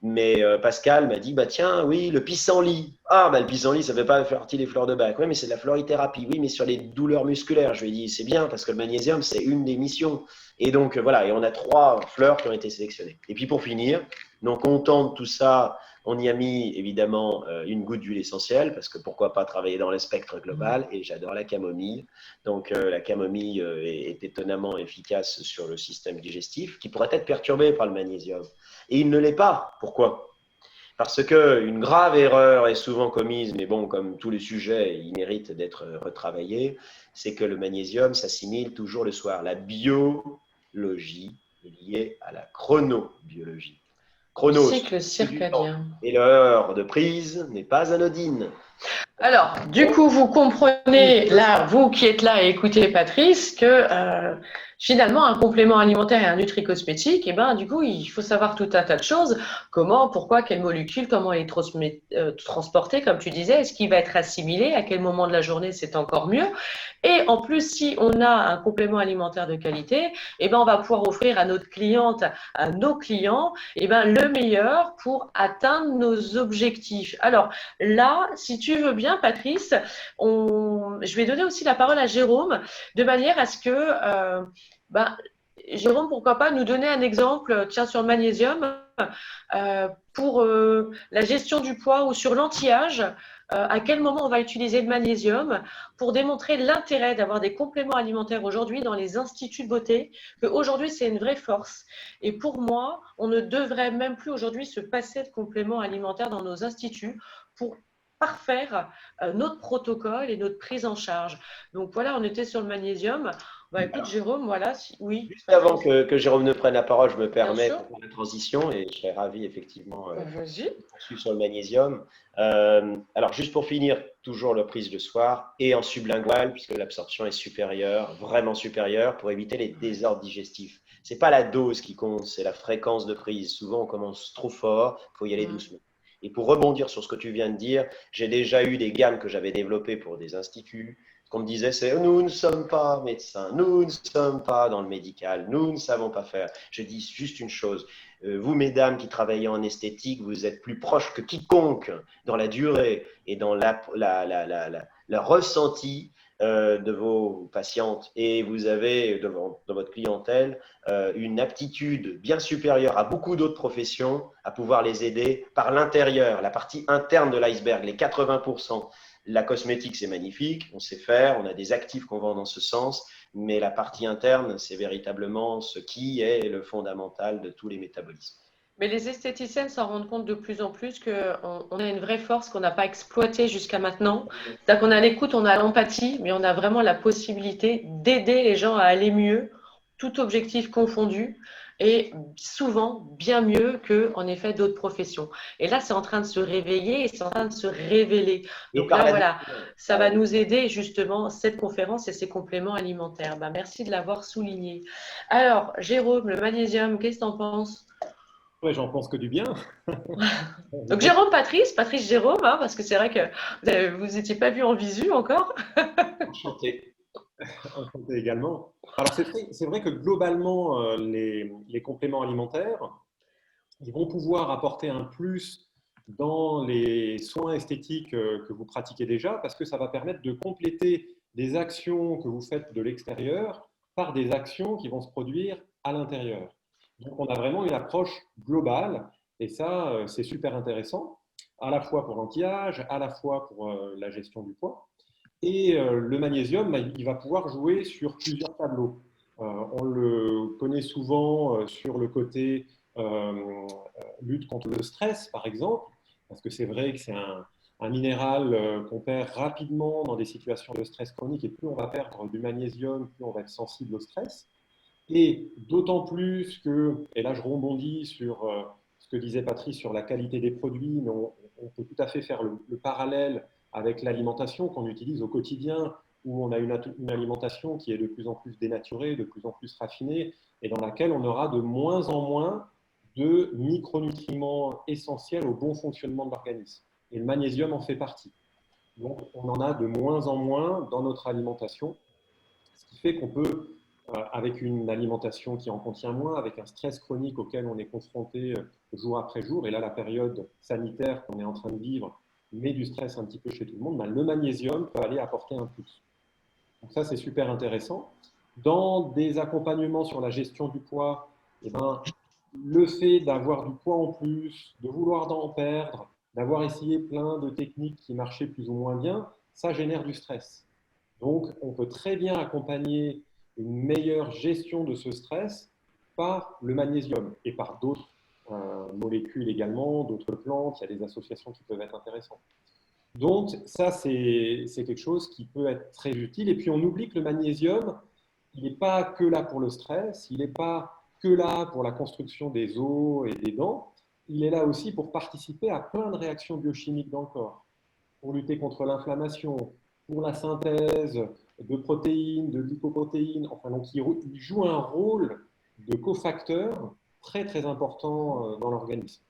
Mais Pascal m'a dit, bah tiens, oui, le pissenlit. Ah, bah le pissenlit, ça ne fait pas faire partie des fleurs de bac. Oui, mais c'est de la florithérapie. Oui, mais sur les douleurs musculaires. Je lui ai dit, c'est bien, parce que le magnésium, c'est une des missions. Et donc, voilà, et on a 3 fleurs qui ont été sélectionnées. Et puis pour finir, donc content de tout ça, on y a mis évidemment une goutte d'huile essentielle, parce que pourquoi pas travailler dans le spectre global, et j'adore la camomille. Donc la camomille est étonnamment efficace sur le système digestif, qui pourrait être perturbé par le magnésium. Et il ne l'est pas. Pourquoi? Parce qu'une grave erreur est souvent commise, mais bon, comme tous les sujets, il mérite d'être retravaillé, c'est que le magnésium s'assimile toujours le soir. La biologie est liée à la chronobiologie. Le Chronos, cycle du temps. circadien. Et l'heure de prise n'est pas anodine. Alors, du coup, vous comprenez, là, vous qui êtes là à écouter Patrice, que finalement, un complément alimentaire et un nutri-cosmétique, eh ben, du coup, il faut savoir tout un tas de choses. Comment, pourquoi, quelle molécule, comment elle est transportée, comme tu disais, est-ce qu'il va être assimilé, à quel moment de la journée c'est encore mieux. Et en plus, si on a un complément alimentaire de qualité, eh ben, on va pouvoir offrir à notre cliente, à nos clients, eh ben, le meilleur pour atteindre nos objectifs. Alors, là, si tu veux bien, Patrice, je vais donner aussi la parole à Jérôme, de manière à ce que, Jérôme, pourquoi pas nous donner un exemple, tiens, sur le magnésium, pour la gestion du poids ou sur l'anti-âge, à quel moment on va utiliser le magnésium pour démontrer l'intérêt d'avoir des compléments alimentaires aujourd'hui dans les instituts de beauté, qu'aujourd'hui c'est une vraie force. Et pour moi, on ne devrait même plus aujourd'hui se passer de compléments alimentaires dans nos instituts pour parfaire notre protocole et notre prise en charge. Donc voilà, on était sur le magnésium. Bah écoute, Jérôme, voilà, oui, Juste avant que Jérôme ne prenne la parole, je me bien permets de sûr. faire la transition et je serais ravi effectivement Vas-y. de poursuivre sur le magnésium. Alors juste pour finir, toujours le prise le soir et en sublingual puisque l'absorption est supérieure, vraiment supérieure, pour éviter les désordres digestifs. C'est pas la dose qui compte, c'est la fréquence de prise. Souvent on commence trop fort, il faut y aller doucement. Et pour rebondir sur ce que tu viens de dire, j'ai déjà eu des gammes que j'avais développées pour des instituts. Ce qu'on me disait, c'est nous ne sommes pas médecins, nous ne sommes pas dans le médical, nous ne savons pas faire. Je dis juste une chose, vous, mesdames qui travaillez en esthétique, vous êtes plus proches que quiconque dans la durée et dans le ressenti de vos patientes. Et vous avez dans votre clientèle une aptitude bien supérieure à beaucoup d'autres professions à pouvoir les aider par l'intérieur, la partie interne de l'iceberg, les 80%. La cosmétique, c'est magnifique, on sait faire, on a des actifs qu'on vend dans ce sens, mais la partie interne, c'est véritablement ce qui est le fondamental de tous les métabolismes. Mais les esthéticiennes s'en rendent compte de plus en plus qu'on a une vraie force qu'on n'a pas exploitée jusqu'à maintenant. C'est-à-dire qu'on a l'écoute, on a l'empathie, mais on a vraiment la possibilité d'aider les gens à aller mieux, tout objectif confondu, et souvent bien mieux que, en effet, d'autres professions. Et là, c'est en train de se réveiller et c'est en train de se révéler. Et Donc par là, la voilà, ça va nous aider justement, cette conférence et ces compléments alimentaires. Ben, merci de l'avoir souligné. Alors, Jérôme, le magnésium, qu'est-ce que tu en penses? Ouais, j'en pense que du bien. Donc Jérôme Patrice, Patrice Jérôme, hein, parce que c'est vrai que vous n'étiez pas vu en visu encore. Enchanté. Enchanté également. Alors, c'est vrai que globalement, les compléments alimentaires, ils vont pouvoir apporter un plus dans les soins esthétiques que vous pratiquez déjà, parce que ça va permettre de compléter des actions que vous faites de l'extérieur par des actions qui vont se produire à l'intérieur. Donc, on a vraiment une approche globale, et ça, c'est super intéressant, à la fois pour l'anti-âge, à la fois pour la gestion du poids. Et le magnésium, il va pouvoir jouer sur plusieurs tableaux. On le connaît souvent sur le côté lutte contre le stress, par exemple, parce que c'est vrai que c'est un minéral qu'on perd rapidement dans des situations de stress chronique, et plus on va perdre du magnésium, plus on va être sensible au stress. Et d'autant plus que, et là je rebondis sur ce que disait Patrice sur la qualité des produits, mais on peut tout à fait faire le parallèle avec l'alimentation qu'on utilise au quotidien où on a une alimentation qui est de plus en plus dénaturée, de plus en plus raffinée, et dans laquelle on aura de moins en moins de micronutriments essentiels au bon fonctionnement de l'organisme. Et le magnésium en fait partie. Donc, on en a de moins en moins dans notre alimentation, ce qui fait qu'on peut, avec une alimentation qui en contient moins, avec un stress chronique auquel on est confronté jour après jour, et là, la période sanitaire qu'on est en train de vivre met du stress un petit peu chez tout le monde, ben, le magnésium peut aller apporter un plus. Donc ça, c'est super intéressant. Dans des accompagnements sur la gestion du poids, eh ben, le fait d'avoir du poids en plus, de vouloir en perdre, d'avoir essayé plein de techniques qui marchaient plus ou moins bien, ça génère du stress. Donc, on peut très bien accompagner une meilleure gestion de ce stress par le magnésium et par d'autres molécules également, d'autres plantes. Il y a des associations qui peuvent être intéressantes. Donc, ça, c'est quelque chose qui peut être très utile. Et puis, on oublie que le magnésium, il n'est pas que là pour le stress, il n'est pas que là pour la construction des os et des dents, il est là aussi pour participer à plein de réactions biochimiques dans le corps, pour lutter contre l'inflammation, pour la synthèse de protéines, de glycoprotéines. Enfin, donc, il joue un rôle de cofacteur très, très important dans l'organisme.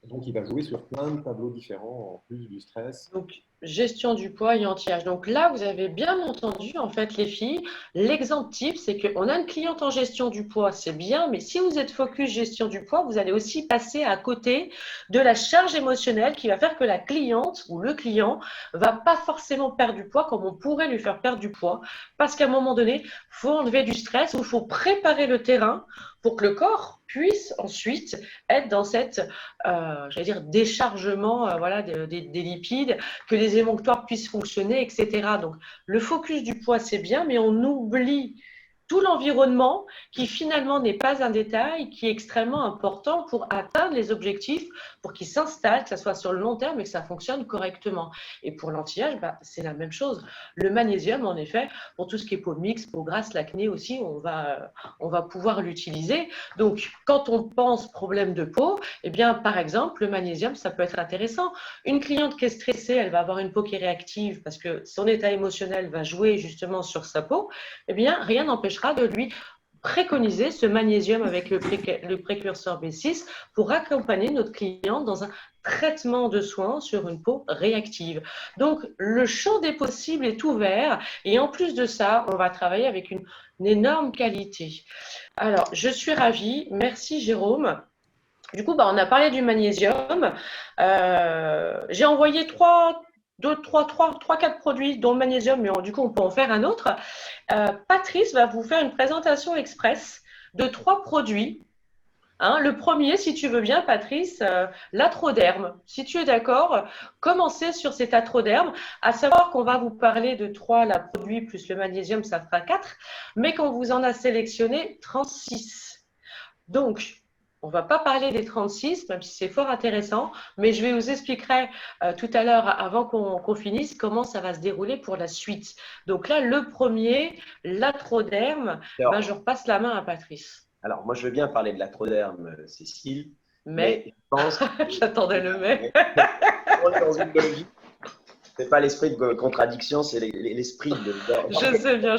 Donc, il va jouer sur plein de tableaux différents, en plus du stress. Donc, gestion du poids et anti-âge. Donc là, vous avez bien entendu, en fait, les filles, l'exemple type, c'est qu'on a une cliente en gestion du poids, c'est bien, mais si vous êtes focus gestion du poids, vous allez aussi passer à côté de la charge émotionnelle qui va faire que la cliente ou le client va pas forcément perdre du poids comme on pourrait lui faire perdre du poids, parce qu'à un moment donné, il faut enlever du stress ou il faut préparer le terrain pour que le corps puisse ensuite être dans cette, j'allais dire, déchargement voilà, des lipides, que les émonctoires puissent fonctionner, etc. Donc, le focus du poids, c'est bien, mais on oublie tout l'environnement qui finalement n'est pas un détail, qui est extrêmement important pour atteindre les objectifs, pour qu'ils s'installent, que ça soit sur le long terme et que ça fonctionne correctement. Et pour l'anti-âge, c'est la même chose. Le magnésium, en effet, pour tout ce qui est peau mixte, peau grasse, l'acné aussi, on va pouvoir l'utiliser. Donc, quand on pense problème de peau, eh bien, par exemple, le magnésium, ça peut être intéressant. Une cliente qui est stressée, elle va avoir une peau qui est réactive parce que son état émotionnel va jouer justement sur sa peau. Eh bien, rien n'empêchera de lui préconiser ce magnésium avec le précurseur B6 pour accompagner notre client dans un traitement de soins sur une peau réactive. Donc, le champ des possibles est ouvert et en plus de ça, on va travailler avec une énorme qualité. Alors, je suis ravie. Merci Jérôme. Du coup, on a parlé du magnésium. J'ai envoyé 4 produits, dont le magnésium, mais du coup, on peut en faire un autre. Patrice va vous faire une présentation express de 3 produits. Le premier, si tu veux bien, Patrice, l'atroderme. Si tu es d'accord, commencez sur cet atroderme, à savoir qu'on va vous parler de 3 produits plus le magnésium, ça fera 4, mais qu'on vous en a sélectionné 36. Donc, on ne va pas parler des 36, même si c'est fort intéressant, mais je vais vous expliquer tout à l'heure, avant qu'on finisse, comment ça va se dérouler pour la suite. Donc là, le premier, l'atroderme, je repasse la main à Patrice. Alors, moi, je veux bien parler de l'atroderme, Cécile, mais je pense que… j'attendais le mais. On est dans une logique. Ce n'est pas l'esprit de contradiction, c'est l'esprit de… Je sais bien.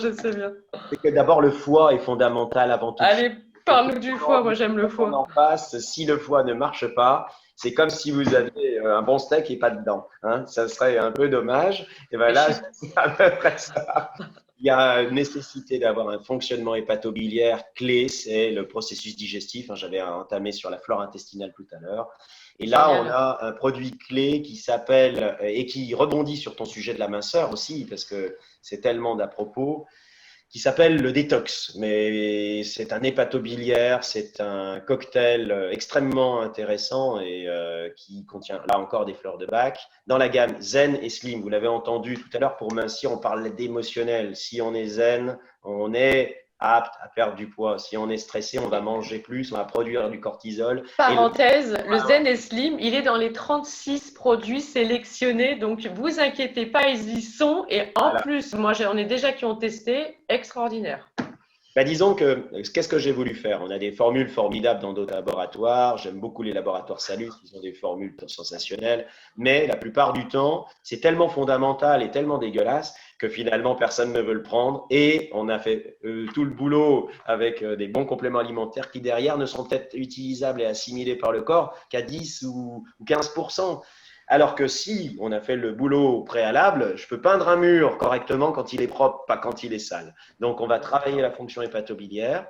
C'est que d'abord, le foie est fondamental avant tout. Allez, parle-nous du foie, moi j'aime le foie. On en passe, si le foie ne marche pas, c'est comme si vous aviez un bon steak et pas dedans. Ça serait un peu dommage. Et bien là, c'est à peu près ça. Il y a une nécessité d'avoir un fonctionnement hépatobiliaire clé, c'est le processus digestif. J'avais entamé sur la flore intestinale tout à l'heure. Et là, on a un produit clé qui s'appelle, et qui rebondit sur ton sujet de la minceur aussi, parce que c'est tellement d'à propos, qui s'appelle le détox. Mais c'est un hépatobiliaire, c'est un cocktail extrêmement intéressant et qui contient là encore des fleurs de Bach. Dans la gamme zen et slim, vous l'avez entendu tout à l'heure, pour mincir, on parle d'émotionnel. Si on est zen, on est apte à perdre du poids. Si on est stressé, on va manger plus, on va produire du cortisol. Parenthèse, le Zen et Slim, il est dans les 36 produits sélectionnés, donc vous inquiétez pas, ils y sont. Et en plus, moi j'en ai déjà qui ont testé, extraordinaire. Disons que, qu'est-ce que j'ai voulu faire? On a des formules formidables dans d'autres laboratoires. J'aime beaucoup les laboratoires Salus, ils ont des formules sensationnelles. Mais la plupart du temps, c'est tellement fondamental et tellement dégueulasse que finalement, personne ne veut le prendre. Et on a fait tout le boulot avec des bons compléments alimentaires qui, derrière, ne sont peut-être utilisables et assimilés par le corps qu'à 10 ou 15%. Alors que si on a fait le boulot préalable, je peux peindre un mur correctement quand il est propre, pas quand il est sale. Donc, on va travailler la fonction hépatobiliaire.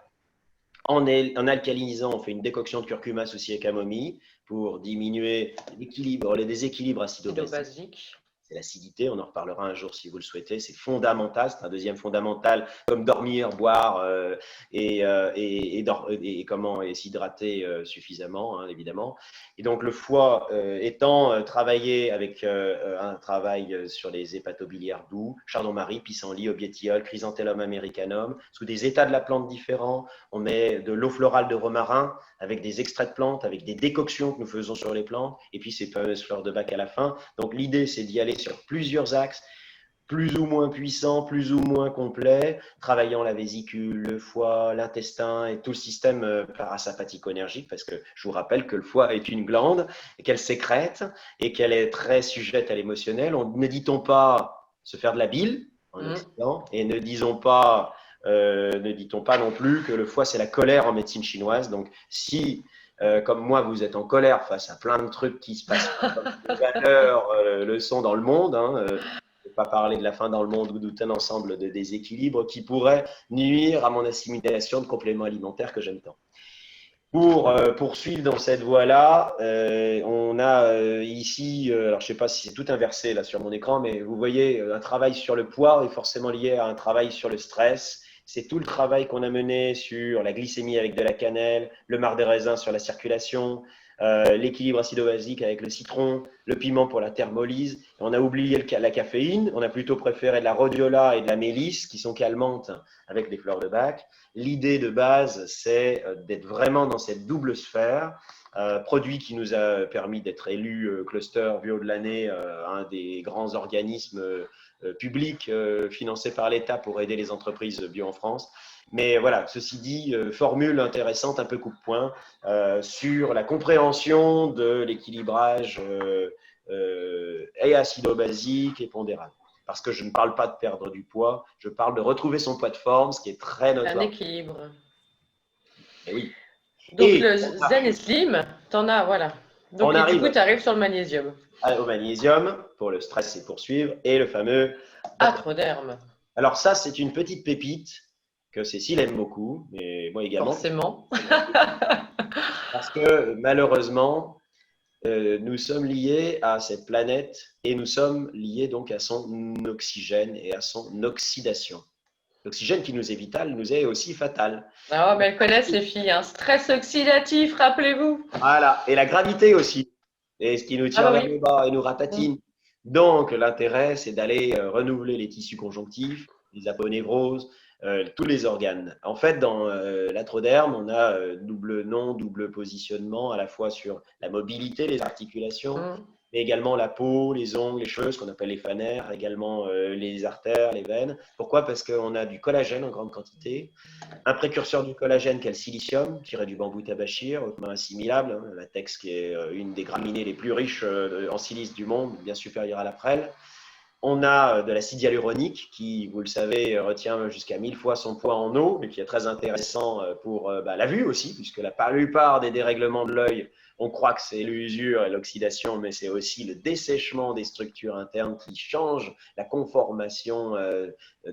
En alcalinisant, on fait une décoction de curcuma associée à camomille pour diminuer les déséquilibres acido-basiques. C'est l'acidité, on en reparlera un jour si vous le souhaitez, c'est fondamental, c'est un deuxième fondamental, comme dormir, boire et s'hydrater suffisamment, hein, évidemment. Et donc le foie étant travaillé avec un travail sur les hépatobiliaires doux, chardon-marie, pissenlit, aubiétiol, chrysanthellum americanum, sous des états de la plante différents, on met de l'eau florale de romarin avec des extraits de plantes, avec des décoctions que nous faisons sur les plantes, et puis ces fameuses fleurs de bac à la fin. Donc l'idée, c'est d'y aller sur plusieurs axes, plus ou moins puissants, plus ou moins complets, travaillant la vésicule, le foie, l'intestin et tout le système parasympathico-énergique, parce que je vous rappelle que le foie est une glande et qu'elle sécrète et qu'elle est très sujette à l'émotionnel. Ne dit-on pas se faire de la bile en Occident, et ne dit-on pas non plus que le foie, c'est la colère en médecine chinoise. Donc, si, comme moi, vous êtes en colère face à plein de trucs qui se passent, les valeurs le sont dans le monde, hein, je ne vais pas parler de la fin dans le monde ou d'un ensemble de déséquilibres qui pourraient nuire à mon assimilation de compléments alimentaires que j'aime tant. Pour poursuivre dans cette voie-là, on a ici, alors je ne sais pas si c'est tout inversé là sur mon écran, mais vous voyez, un travail sur le poids est forcément lié à un travail sur le stress. C'est tout le travail qu'on a mené sur la glycémie avec de la cannelle, le marc des raisins sur la circulation, l'équilibre acido-basique avec le citron, le piment pour la thermolyse. On a oublié la caféine, on a plutôt préféré de la rhodiola et de la mélisse qui sont calmantes avec des fleurs de bac. L'idée de base, c'est d'être vraiment dans cette double sphère. Produit qui nous a permis d'être élu cluster bio de l'année, un des grands organismes publics financés par l'État pour aider les entreprises bio en France. Mais voilà, ceci dit, formule intéressante, un peu coup-de-poing, sur la compréhension de l'équilibrage et acido-basique et pondéral. Parce que je ne parle pas de perdre du poids, je parle de retrouver son poids de forme, ce qui est très notoire. Un équilibre. Et oui. Donc le Zen et Slim, t'en as, voilà. Donc du coup, tu arrives sur le magnésium. Au magnésium, pour le stress et poursuivre, et le fameux Atroderme. Alors ça, c'est une petite pépite que Cécile aime beaucoup, mais moi également. Forcément. Parce que malheureusement, nous sommes liés à cette planète et nous sommes liés donc à son oxygène et à son oxydation. L'oxygène qui nous est vital nous est aussi fatal. Ah, mais elles connaissent les filles, hein. Stress oxydatif, rappelez-vous. Voilà, et la gravité aussi, et ce qui nous tire vers le bas et nous ratatine. Donc l'intérêt, c'est d'aller renouveler les tissus conjonctifs, les aponevroses, tous les organes. En fait, dans l'atroderme, on a double nom, double positionnement, à la fois sur la mobilité, les articulations, mais également la peau, les ongles, les cheveux, ce qu'on appelle les phanères, également les artères, les veines. Pourquoi? Parce qu'on a du collagène en grande quantité, un précurseur du collagène qui est le silicium, tiré du bambou tabachir, hautement assimilable, hein, la latex qui est une des graminées les plus riches en silice du monde, bien supérieure à la prêle. On a de l'acide hyaluronique qui, vous le savez, retient jusqu'à 1000 fois son poids en eau, et qui est très intéressant pour la vue aussi, puisque la plupart des dérèglements de l'œil, on croit que c'est l'usure et l'oxydation, mais c'est aussi le dessèchement des structures internes qui changent la conformation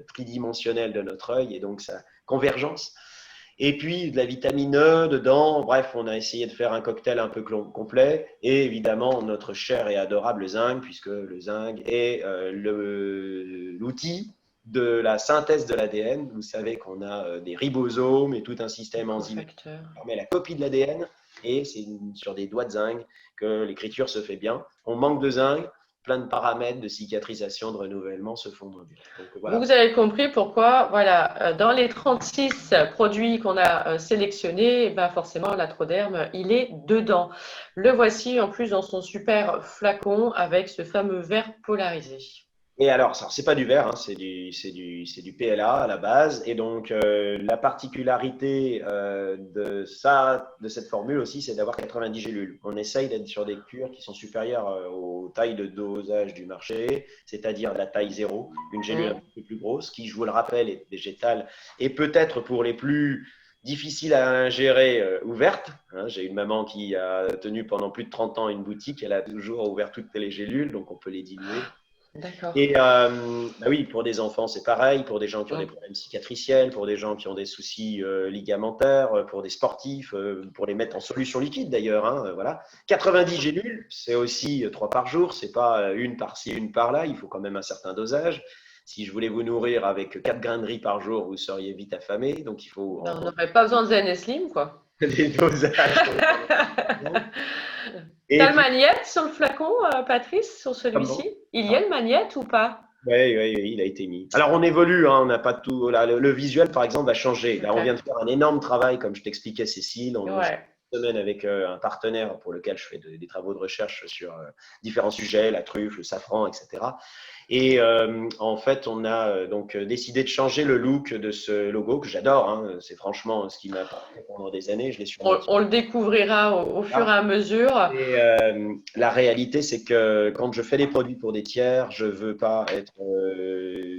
tridimensionnelle de notre œil, et donc sa convergence. Et puis de la vitamine E dedans. Bref, on a essayé de faire un cocktail un peu complet. Et évidemment, notre cher et adorable zinc, puisque le zinc est l'outil de la synthèse de l'ADN. Vous savez qu'on a des ribosomes et tout un système enzymatique qui permet la copie de l'ADN. Et c'est sur des doigts de zinc que l'écriture se fait bien. On manque de zinc. Plein de paramètres de cicatrisation, de renouvellement se font mobiles. Donc, voilà. Vous avez compris pourquoi, voilà, dans les 36 produits qu'on a sélectionnés, ben forcément, l'atroderme, il est dedans. Le voici en plus dans son super flacon avec ce fameux verre polarisé. Et alors, c'est pas du verre, hein, c'est du PLA à la base. Et donc, la particularité de cette formule aussi, c'est d'avoir 90 gélules. On essaye d'être sur des cures qui sont supérieures aux tailles de dosage du marché, c'est-à-dire la taille 0, une gélule un Mmh. peu plus grosse, qui, je vous le rappelle, est végétale et peut-être pour les plus difficiles à ingérer, ouverte. Hein. J'ai une maman qui a tenu pendant plus de 30 ans une boutique, elle a toujours ouvert toutes les gélules, donc on peut les diluer. D'accord. Et bah oui, pour des enfants, c'est pareil, pour des gens qui ont des Mmh. problèmes cicatriciels, pour des gens qui ont des soucis ligamentaires, pour des sportifs, pour les mettre en solution liquide d'ailleurs. Hein, voilà. 90 gélules, c'est aussi 3 par jour, c'est pas une par-ci, une par-là, il faut quand même un certain dosage. Si je voulais vous nourrir avec 4 grains de riz par jour, vous seriez vite affamé, donc il faut Ben, on n'aurait pas besoin de Zen et Slim, quoi. des dosages. Et T'as le puis, magnète sur le flacon, Patrice, sur comment? celui-ci? Il y a le magnète ou pas? Oui, oui, oui, il a été mis. Alors, on évolue, hein, on n'a pas tout. Là, le visuel, par exemple, va changer. Là, on vient Super. de faire un énorme travail, comme je t'expliquais, Cécile. On fait Ouais. une semaine avec un partenaire pour lequel je fais des travaux de recherche sur différents sujets, la truffe, le safran, etc. Et en fait, on a donc décidé de changer le look de ce logo que j'adore. Hein. C'est franchement ce qui m'a porté pendant des années. Je l'ai sur mon On le découvrira au fur et à mesure. et la réalité, c'est que quand je fais des produits pour des tiers, je veux pas être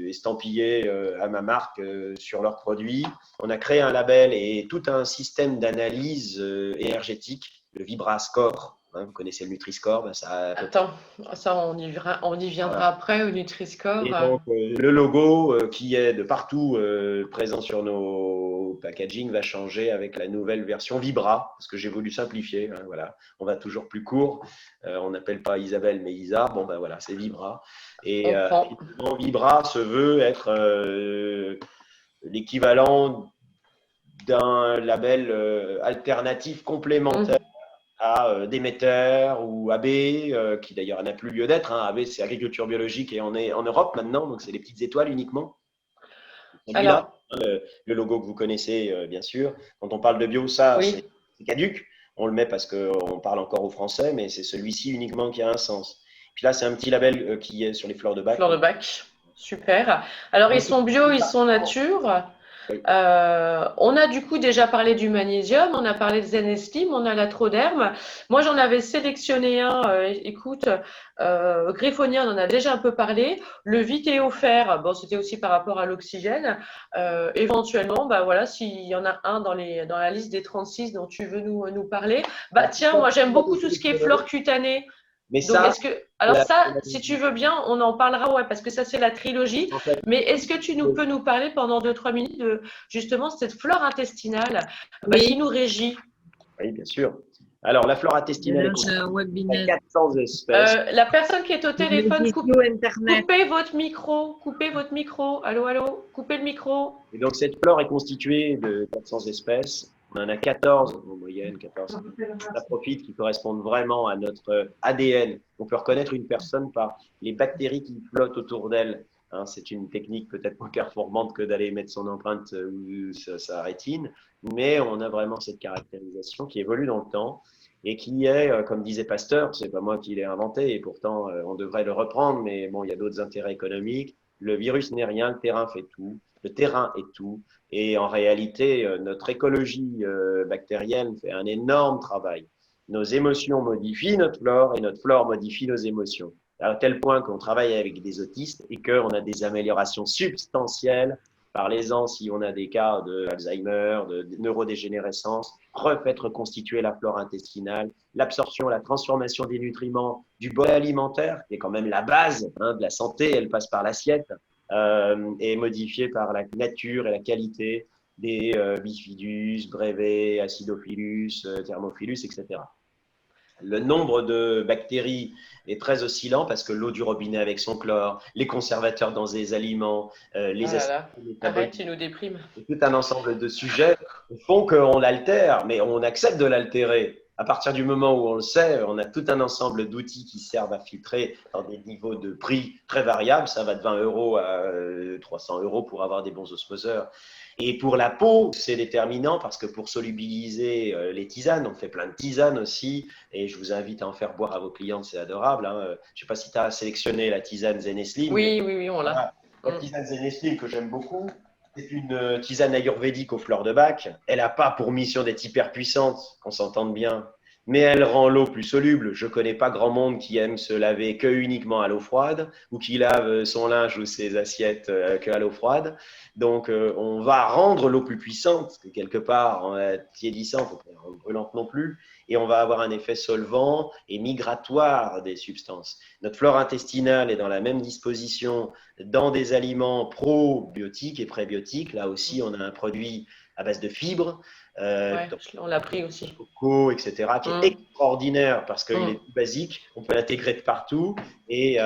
estampillé à ma marque sur leurs produits. On a créé un label et tout un système d'analyse énergétique, le VibraScore. Hein, vous connaissez le Nutri-Score, ben ça, Attends, ça on y voilà. viendra après au Nutri-Score. Et donc, le logo qui est de partout présent sur nos packaging va changer avec la nouvelle version Vibra, parce que j'ai voulu simplifier. Hein, voilà. On va toujours plus court. On n'appelle pas Isabelle, mais Isa. Bon, ben voilà, c'est Vibra. Et On prend. Vibra se veut être l'équivalent d'un label alternatif complémentaire à Déméter ou AB, qui d'ailleurs n'a plus lieu d'être. Hein. AB, c'est agriculture biologique et on est en Europe maintenant, donc c'est les petites étoiles uniquement. Celui-là, Alors, le logo que vous connaissez, bien sûr. Quand on parle de bio, ça, c'est oui, caduc. On le met parce qu'on parle encore au français, mais c'est celui-ci uniquement qui a un sens. Puis là, c'est un petit label qui est sur les fleurs de bac. fleur de bac. Super. Alors, ils sont bio, ils sont nature. Oui. On a du coup déjà parlé du magnésium, on a parlé de Zenestim, on a la Troderme. Moi, j'en avais sélectionné un. Écoute, Griffonia, on en a déjà un peu parlé. Le Vitéofer, bon, c'était aussi par rapport à l'oxygène. Éventuellement, bah voilà, s'il y en a un dans la liste des 36 dont tu veux nous parler. Bah tiens, moi j'aime beaucoup tout ce qui est flore cutanée. Mais Donc, ça, alors ça, si tu veux bien, on en parlera, ouais, parce que ça, c'est la trilogie. en fait, Mais est-ce que tu peux nous parler pendant 2-3 minutes de justement cette flore intestinale qui Oui, nous régit? oui, bien sûr. Alors, la flore intestinale est lance un constituée de webinaire. 400 espèces. La personne qui est au téléphone, Vidéo internet. coupez votre micro. Coupez votre micro. Allô, allô, coupez le micro. Et donc, cette flore est constituée de 400 espèces. On en a 14 en moyenne, 14. Ça profite qui correspondent vraiment à notre ADN. On peut reconnaître une personne par les bactéries qui flottent autour d'elle. Hein, c'est une technique peut-être moins performante que d'aller mettre son empreinte ou sa rétine, mais on a vraiment cette caractérisation qui évolue dans le temps et qui est, comme disait Pasteur, c'est pas moi qui l'ai inventé et pourtant on devrait le reprendre, mais bon, il y a d'autres intérêts économiques. Le virus n'est rien, le terrain fait tout, le terrain est tout. Et en réalité, notre écologie bactérienne fait un énorme travail. Nos émotions modifient notre flore et notre flore modifie nos émotions. À tel point qu'on travaille avec des autistes et qu'on a des améliorations substantielles. Parlez-en si on a des cas d'Alzheimer, de neurodégénérescence, refaites reconstituer la flore intestinale, l'absorption, la transformation des nutriments, du bol alimentaire, qui est quand même la base de la santé, elle passe par l'assiette, est modifiée par la nature et la qualité des bifidus, brevets, acidophilus, thermophilus, etc. Le nombre de bactéries est très oscillant parce que l'eau du robinet avec son chlore, les conservateurs dans les aliments, les acides métaboliques, Arrête, tu nous déprimes. tout un ensemble de sujets font qu'on l'altère, mais on accepte de l'altérer. À partir du moment où on le sait, on a tout un ensemble d'outils qui servent à filtrer dans des niveaux de prix très variables. Ça va de 20 € à 300 € pour avoir des bons osmoseurs. Et pour la peau, c'est déterminant parce que pour solubiliser les tisanes, on fait plein de tisanes aussi. Et je vous invite à en faire boire à vos clientes, c'est adorable. Hein. Je ne sais pas si tu as sélectionné la tisane Zen et Slim, mais Oui, oui, oui, on l'a. voilà. La tisane Zen et Slim que j'aime beaucoup, c'est une tisane ayurvédique aux fleurs de bac. Elle n'a pas pour mission d'être hyper puissante, qu'on s'entende bien, mais elle rend l'eau plus soluble. Je ne connais pas grand monde qui aime se laver que uniquement à l'eau froide ou qui lave son linge ou ses assiettes que à l'eau froide. Donc, on va rendre l'eau plus puissante, que quelque part en la tiédissant, faut pas en brûlante non plus, et on va avoir un effet solvant et migratoire des substances. Notre flore intestinale est dans la même disposition dans des aliments probiotiques et prébiotiques. Là aussi, on a un produit à base de fibres, Ouais, on l'a pris aussi. coco, etc., qui est extraordinaire parce qu'il est tout basique, on peut l'intégrer de partout et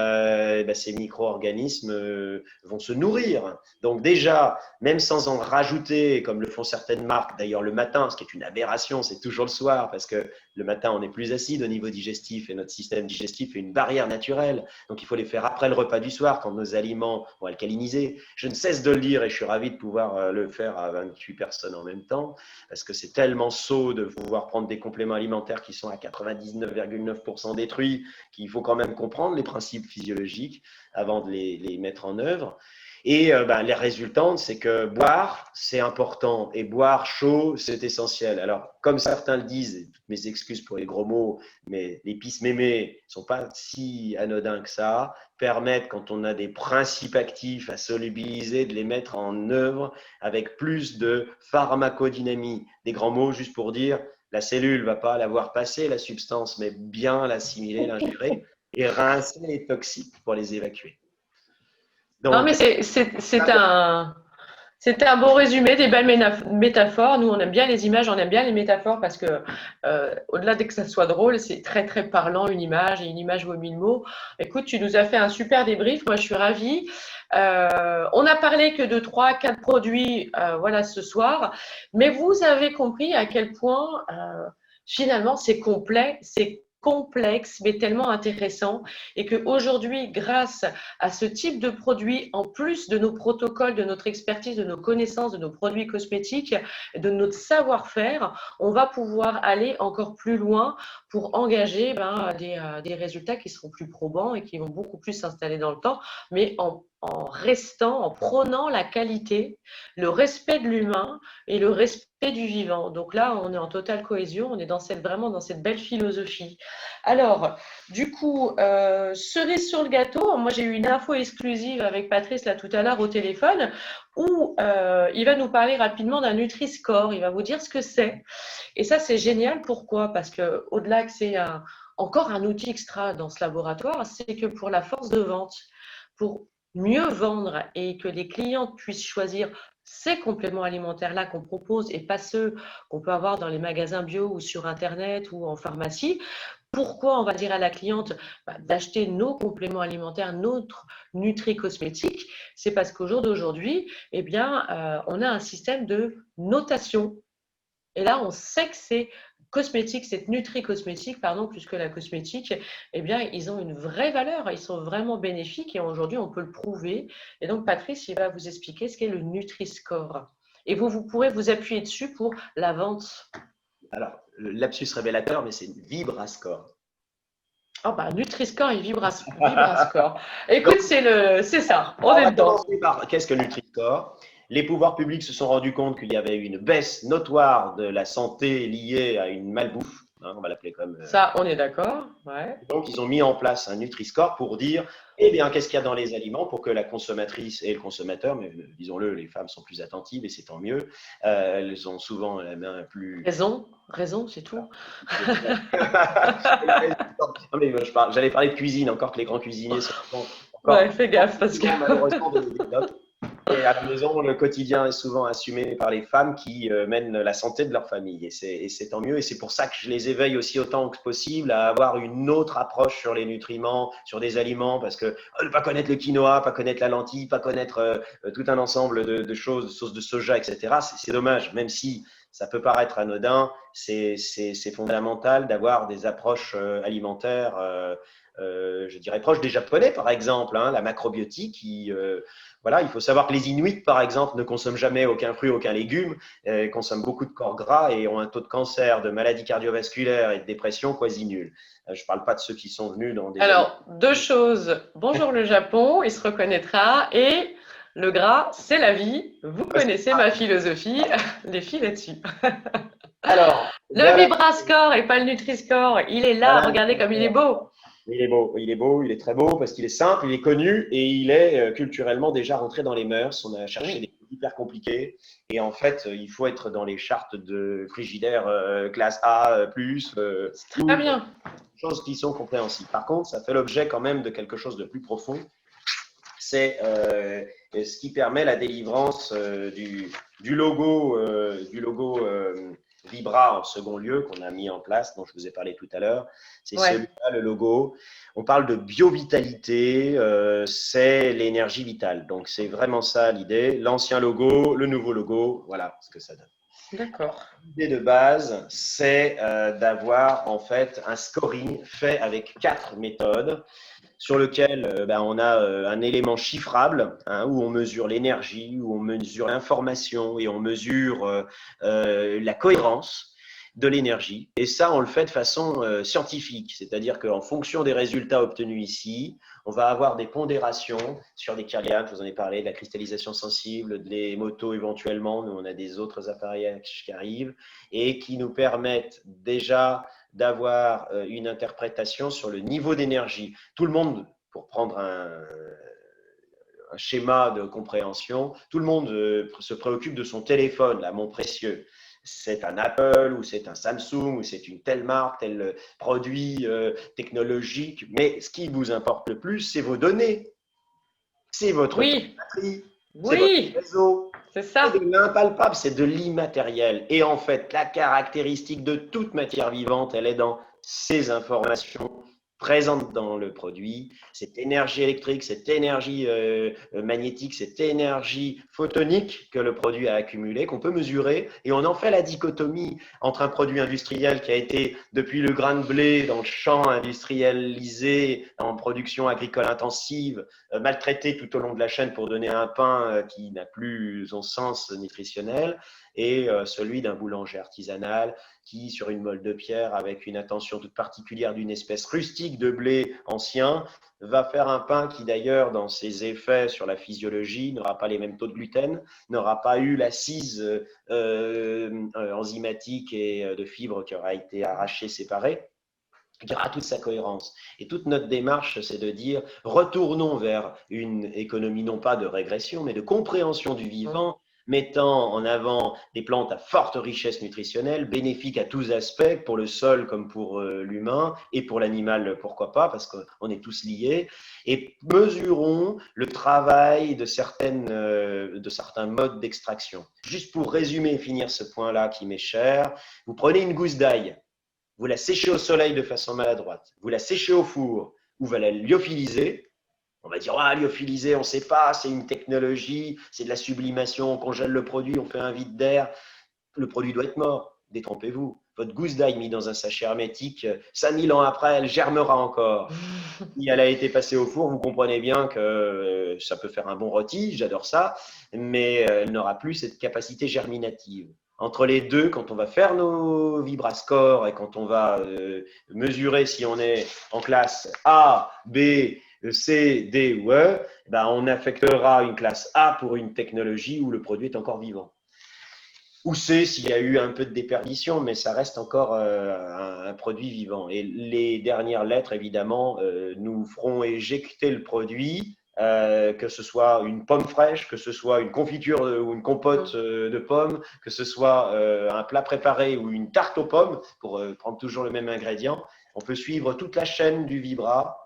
ces micro-organismes vont se nourrir. Donc déjà, même sans en rajouter, comme le font certaines marques, d'ailleurs le matin, ce qui est une aberration, c'est toujours le soir parce que le matin, on est plus acide au niveau digestif et notre système digestif est une barrière naturelle. Donc il faut les faire après le repas du soir quand nos aliments vont alcaliniser. Je ne cesse de le dire et je suis ravi de pouvoir le faire à 28 personnes en même temps parce que c'est tellement sot de pouvoir prendre des compléments alimentaires qui sont à 99,9% détruits qu'il faut quand même comprendre les principes physiologiques avant de les mettre en œuvre. Et les résultantes, c'est que boire, c'est important et boire chaud, c'est essentiel. Alors, comme certains le disent, et toutes mes excuses pour les gros mots, mais les pis mémés ne sont pas si anodins que ça, permettent, quand on a des principes actifs à solubiliser, de les mettre en œuvre avec plus de pharmacodynamie. Des grands mots juste pour dire, la cellule ne va pas l'avoir passé, la substance, mais bien l'assimiler, l'ingérer et rincer les toxiques pour les évacuer. Donc, non, mais c'était un beau résumé, des belles métaphores. Nous, on aime bien les images, on aime bien les métaphores parce que, au-delà de que ça soit drôle, c'est très, très parlant, une image, et une image vaut 1000 mots. Écoute, tu nous as fait un super débrief. Moi, je suis ravie. On a parlé que de 3-4 produits, voilà, ce soir. Mais vous avez compris à quel point, finalement, c'est complet, c'est complexe, mais tellement intéressant, et qu'aujourd'hui, grâce à ce type de produit, en plus de nos protocoles, de notre expertise, de nos connaissances, de nos produits cosmétiques, de notre savoir-faire, on va pouvoir aller encore plus loin pour engager des résultats qui seront plus probants et qui vont beaucoup plus s'installer dans le temps, mais en restant, en prônant la qualité, le respect de l'humain et le respect du vivant. Donc là, on est en totale cohésion, on est vraiment dans cette belle philosophie. Alors, du coup, cerise sur le gâteau, moi j'ai eu une info exclusive avec Patrice là tout à l'heure au téléphone où il va nous parler rapidement d'un Nutri-Score, il va vous dire ce que c'est. Et ça, c'est génial. Pourquoi? Parce qu'au-delà que c'est encore un outil extra dans ce laboratoire, c'est que pour la force de vente, pour mieux vendre et que les clients puissent choisir ces compléments alimentaires-là qu'on propose et pas ceux qu'on peut avoir dans les magasins bio ou sur Internet ou en pharmacie. Pourquoi on va dire à la cliente d'acheter nos compléments alimentaires, notre nutri-cosmétique? C'est parce qu'au jour d'aujourd'hui, on a un système de notation. Et là, on sait que c'est cosmétique, cette nutri-cosmétique, plus que la cosmétique, ils ont une vraie valeur, ils sont vraiment bénéfiques et aujourd'hui, on peut le prouver. Et donc, Patrice, il va vous expliquer ce qu'est le Nutri-Score. Et vous pourrez vous appuyer dessus pour la vente. Alors, le lapsus révélateur, mais c'est Vibra-Score. Nutri-Score et Vibra-Score. Écoute, c'est ça, on est dedans. Qu'est-ce que Nutri-Score? Les pouvoirs publics se sont rendus compte qu'il y avait une baisse notoire de la santé liée à une malbouffe. Hein, on va l'appeler comme ça, on est d'accord. Ouais. Donc, ils ont mis en place un Nutri-Score pour dire, qu'est-ce qu'il y a dans les aliments pour que la consommatrice et le consommateur, mais disons-le, les femmes sont plus attentives et c'est tant mieux. Elles ont souvent la main plus… Raison, c'est tout. J'allais parler de cuisine, encore que les grands cuisiniers sont… fais gaffe parce que… Malheureusement, et à la maison, le quotidien est souvent assumé par les femmes qui mènent la santé de leur famille. Et c'est tant mieux. Et c'est pour ça que je les éveille aussi autant que possible à avoir une autre approche sur les nutriments, sur des aliments, parce que ne pas connaître le quinoa, pas connaître la lentille, pas connaître tout un ensemble de choses, de sauces de soja, etc., c'est dommage, même si Ça peut paraître anodin, c'est fondamental d'avoir des approches alimentaires, je dirais proches des Japonais, par exemple, hein, la macrobiotique. Voilà, il faut savoir que les Inuits, par exemple, ne consomment jamais aucun fruit, aucun légume, consomment beaucoup de corps gras et ont un taux de cancer, de maladies cardiovasculaires et de dépression quasi nul. Je ne parle pas de ceux qui sont venus dans des… Alors, deux choses. Bonjour le Japon, il se reconnaîtra. Et le gras, c'est la vie. Vous connaissez ma philosophie, les filles là-dessus. Alors, le Vibrascore et pas le Nutri-Score, il est là, regardez comme il est beau. Il est beau, il est très beau parce qu'il est simple, il est connu et il est culturellement déjà rentré dans les mœurs. On a cherché des trucs hyper compliqués et en fait, il faut être dans les chartes de frigidaire classe A+. Très bien. Choses qui sont compréhensibles. Par contre, ça fait l'objet quand même de quelque chose de plus profond. C'est ce qui permet la délivrance du logo Vibra en second lieu qu'on a mis en place, dont je vous ai parlé tout à l'heure. C'est celui-là, le logo. On parle de biovitalité, c'est l'énergie vitale. Donc, c'est vraiment ça l'idée. L'ancien logo, le nouveau logo, voilà ce que ça donne. D'accord. L'idée de base, c'est d'avoir en fait un scoring fait avec 4 méthodes sur lequel on a un élément chiffrable, hein, où on mesure l'énergie, où on mesure l'information et on mesure la cohérence de l'énergie. Et ça, on le fait de façon scientifique, c'est-à-dire qu'en fonction des résultats obtenus ici, on va avoir des pondérations sur des Kirlian, je vous en ai parlé, de la cristallisation sensible, des motos éventuellement, nous on a des autres appareillages qui arrivent et qui nous permettent déjà d'avoir une interprétation sur le niveau d'énergie. Tout le monde, pour prendre un schéma de compréhension, tout le monde se préoccupe de son téléphone, là, mon précieux. C'est un Apple ou c'est un Samsung ou c'est une telle marque, tel produit technologique. Mais ce qui vous importe le plus, c'est vos données. C'est votre batterie, c'est votre réseau. C'est ça. C'est de l'impalpable, c'est de l'immatériel. Et en fait, la caractéristique de toute matière vivante, elle est dans ces informations présentes dans le produit, cette énergie électrique, cette énergie magnétique, cette énergie photonique que le produit a accumulée, qu'on peut mesurer, et on en fait la dichotomie entre un produit industriel qui a été depuis le grain de blé dans le champ industrialisé, en production agricole intensive, maltraité tout au long de la chaîne pour donner un pain qui n'a plus son sens nutritionnel, et celui d'un boulanger artisanal qui, sur une molle de pierre, avec une attention toute particulière d'une espèce rustique de blé ancien, va faire un pain qui d'ailleurs, dans ses effets sur la physiologie, n'aura pas les mêmes taux de gluten, n'aura pas eu l'assise enzymatique et de fibres qui aura été arrachée, séparée. Il y aura toute sa cohérence. Et toute notre démarche, c'est de dire, retournons vers une économie non pas de régression, mais de compréhension du vivant, mettant en avant des plantes à forte richesse nutritionnelle, bénéfiques à tous aspects, pour le sol comme pour l'humain, et pour l'animal, pourquoi pas, parce qu'on est tous liés, et mesurons le travail de certains modes d'extraction. Juste pour résumer et finir ce point-là qui m'est cher, vous prenez une gousse d'ail, vous la séchez au soleil de façon maladroite, vous la séchez au four, ou vous la lyophilisez. On va dire, lyophilisé, on ne sait pas, c'est une technologie, c'est de la sublimation, on congèle le produit, on fait un vide d'air. Le produit doit être mort, détrompez-vous. Votre gousse d'ail mise dans un sachet hermétique, 5000 ans après, elle germera encore. Si elle a été passée au four, vous comprenez bien que ça peut faire un bon rôti, j'adore ça, mais elle n'aura plus cette capacité germinative. Entre les deux, quand on va faire nos Vibrascore et quand on va mesurer si on est en classe A, B, C, D ou E, on affectera une classe A pour une technologie où le produit est encore vivant. Ou C s'il y a eu un peu de déperdition, mais ça reste encore un produit vivant. Et les dernières lettres, évidemment, nous feront éjecter le produit, que ce soit une pomme fraîche, que ce soit une confiture ou une compote de pommes, que ce soit un plat préparé ou une tarte aux pommes, pour prendre toujours le même ingrédient. On peut suivre toute la chaîne du Vibra,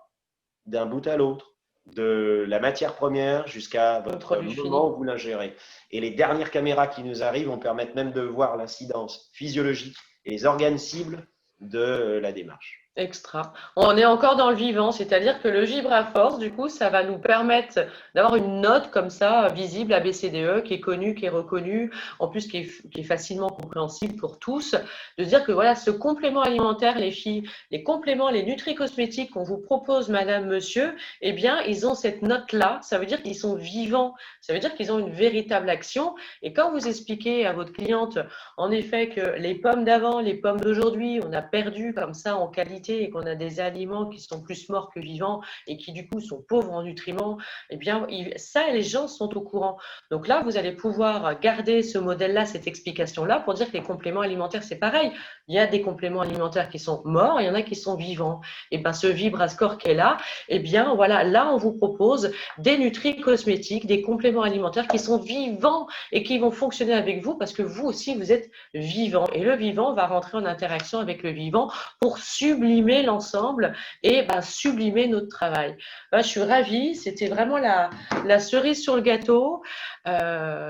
d'un bout à l'autre, de la matière première jusqu'à votre moment où vous l'ingérez. Et les dernières caméras qui nous arrivent vont permettre même de voir l'incidence physiologique et les organes cibles de la démarche. Extra. On est encore dans le vivant, c'est-à-dire que le Vibraforce, du coup, ça va nous permettre d'avoir une note comme ça, visible, ABCDE, qui est connue, qui est reconnue, en plus qui est facilement compréhensible pour tous, de dire que voilà, ce complément alimentaire, les filles, les compléments, les nutri-cosmétiques qu'on vous propose, madame, monsieur, eh bien, ils ont cette note-là, ça veut dire qu'ils sont vivants, ça veut dire qu'ils ont une véritable action. Et quand vous expliquez à votre cliente, en effet, que les pommes d'avant, les pommes d'aujourd'hui, on a perdu comme ça en qualité et qu'on a des aliments qui sont plus morts que vivants et qui du coup sont pauvres en nutriments, eh bien ça, les gens sont au courant. Donc là, vous allez pouvoir garder ce modèle-là, cette explication-là, pour dire que les compléments alimentaires, c'est pareil. Il y a des compléments alimentaires qui sont morts, il y en a qui sont vivants. Et bien ce Vibrascore qui est là, eh bien voilà, là on vous propose des nutri-cosmétiques, des compléments alimentaires qui sont vivants et qui vont fonctionner avec vous parce que vous aussi, vous êtes vivant. Et le vivant va rentrer en interaction avec le vivant pour sublimer l'ensemble et sublimer notre travail. Je suis ravie, c'était vraiment la cerise sur le gâteau.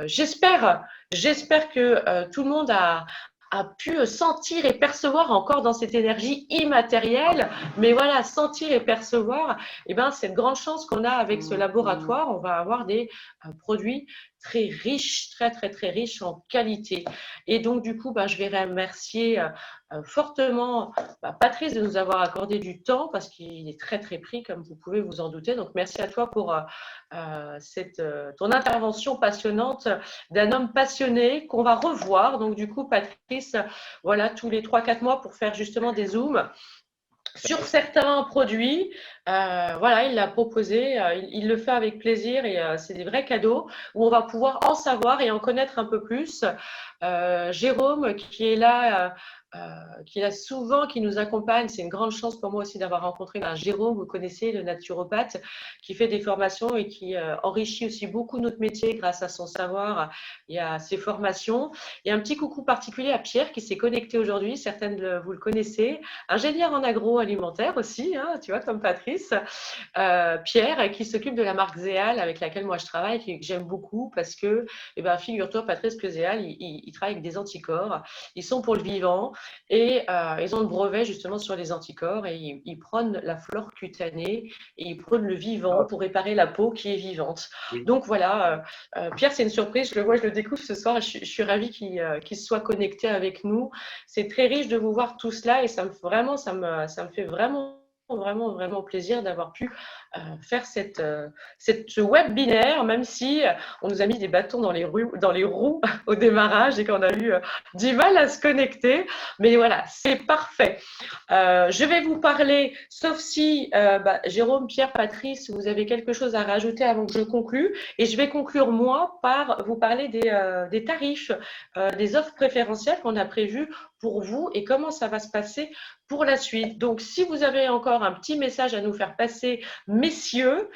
J'espère que tout le monde a pu sentir et percevoir encore dans cette énergie immatérielle, mais voilà, sentir et percevoir, cette grande chance qu'on a avec ce laboratoire, on va avoir des produits très riches, très, très, très riches en qualité. Et donc, du coup, je vais remercier fortement Patrice de nous avoir accordé du temps parce qu'il est très, très pris, comme vous pouvez vous en douter. Donc, merci à toi pour ton intervention passionnante d'un homme passionné qu'on va revoir. Donc, du coup, Patrice, voilà, tous les 3-4 mois pour faire justement des zooms sur certains produits. Voilà, il l'a proposé, il le fait avec plaisir et c'est des vrais cadeaux où on va pouvoir en savoir et en connaître un peu plus. Jérôme, qui est là, qui est là souvent, qui nous accompagne, c'est une grande chance pour moi aussi d'avoir rencontré Jérôme, vous connaissez, le naturopathe, qui fait des formations et qui enrichit aussi beaucoup notre métier grâce à son savoir et à ses formations. Et un petit coucou particulier à Pierre qui s'est connecté aujourd'hui, certaines vous le connaissez, ingénieur en agroalimentaire aussi, hein, tu vois, comme Patrice. Pierre, qui s'occupe de la marque Zéal avec laquelle moi je travaille, que j'aime beaucoup parce que, figure-toi, Patrice, que Zéal, il travaille avec des anticorps. Ils sont pour le vivant et ils ont le brevet justement sur les anticorps et ils prônent la flore cutanée et ils prônent le vivant pour réparer la peau qui est vivante. Oui. Donc voilà, Pierre, c'est une surprise, je le vois, je le découvre ce soir, je suis ravie qu'il soit connecté avec nous. C'est très riche de vous voir tout cela et ça me fait vraiment plaisir d'avoir pu faire cette webinaire, même si on nous a mis des bâtons dans les roues au démarrage et qu'on a eu du mal à se connecter. Mais voilà, c'est parfait. Je vais vous parler, sauf si Jérôme, Pierre, Patrice, vous avez quelque chose à rajouter avant que je conclue. Et je vais conclure, moi, par vous parler des tarifs, des offres préférentielles qu'on a prévues pour vous et comment ça va se passer pour la suite. Donc, si vous avez encore un petit message à nous faire passer, messieurs,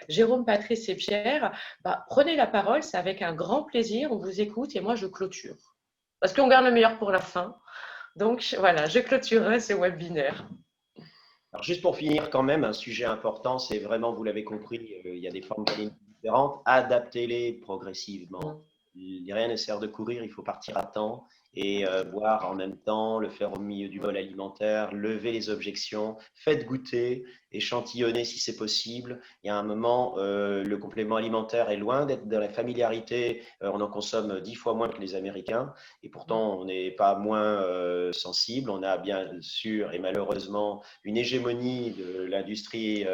Jérôme, Patrice et Pierre, prenez la parole, c'est avec un grand plaisir, on vous écoute et moi je clôture. Parce qu'on garde le meilleur pour la fin. Donc voilà, je clôturerai ce webinaire. Alors juste pour finir quand même, un sujet important, c'est vraiment, vous l'avez compris, il y a des formes différentes, adaptez-les progressivement. Rien ne sert de courir, il faut partir à temps et boire en même temps, le faire au milieu du bol alimentaire, lever les objections, faites goûter, échantillonner si c'est possible. Il y a un moment, le complément alimentaire est loin d'être dans la familiarité, on en consomme 10 fois moins que les Américains et pourtant on n'est pas moins sensible. On a bien sûr et malheureusement une hégémonie de l'industrie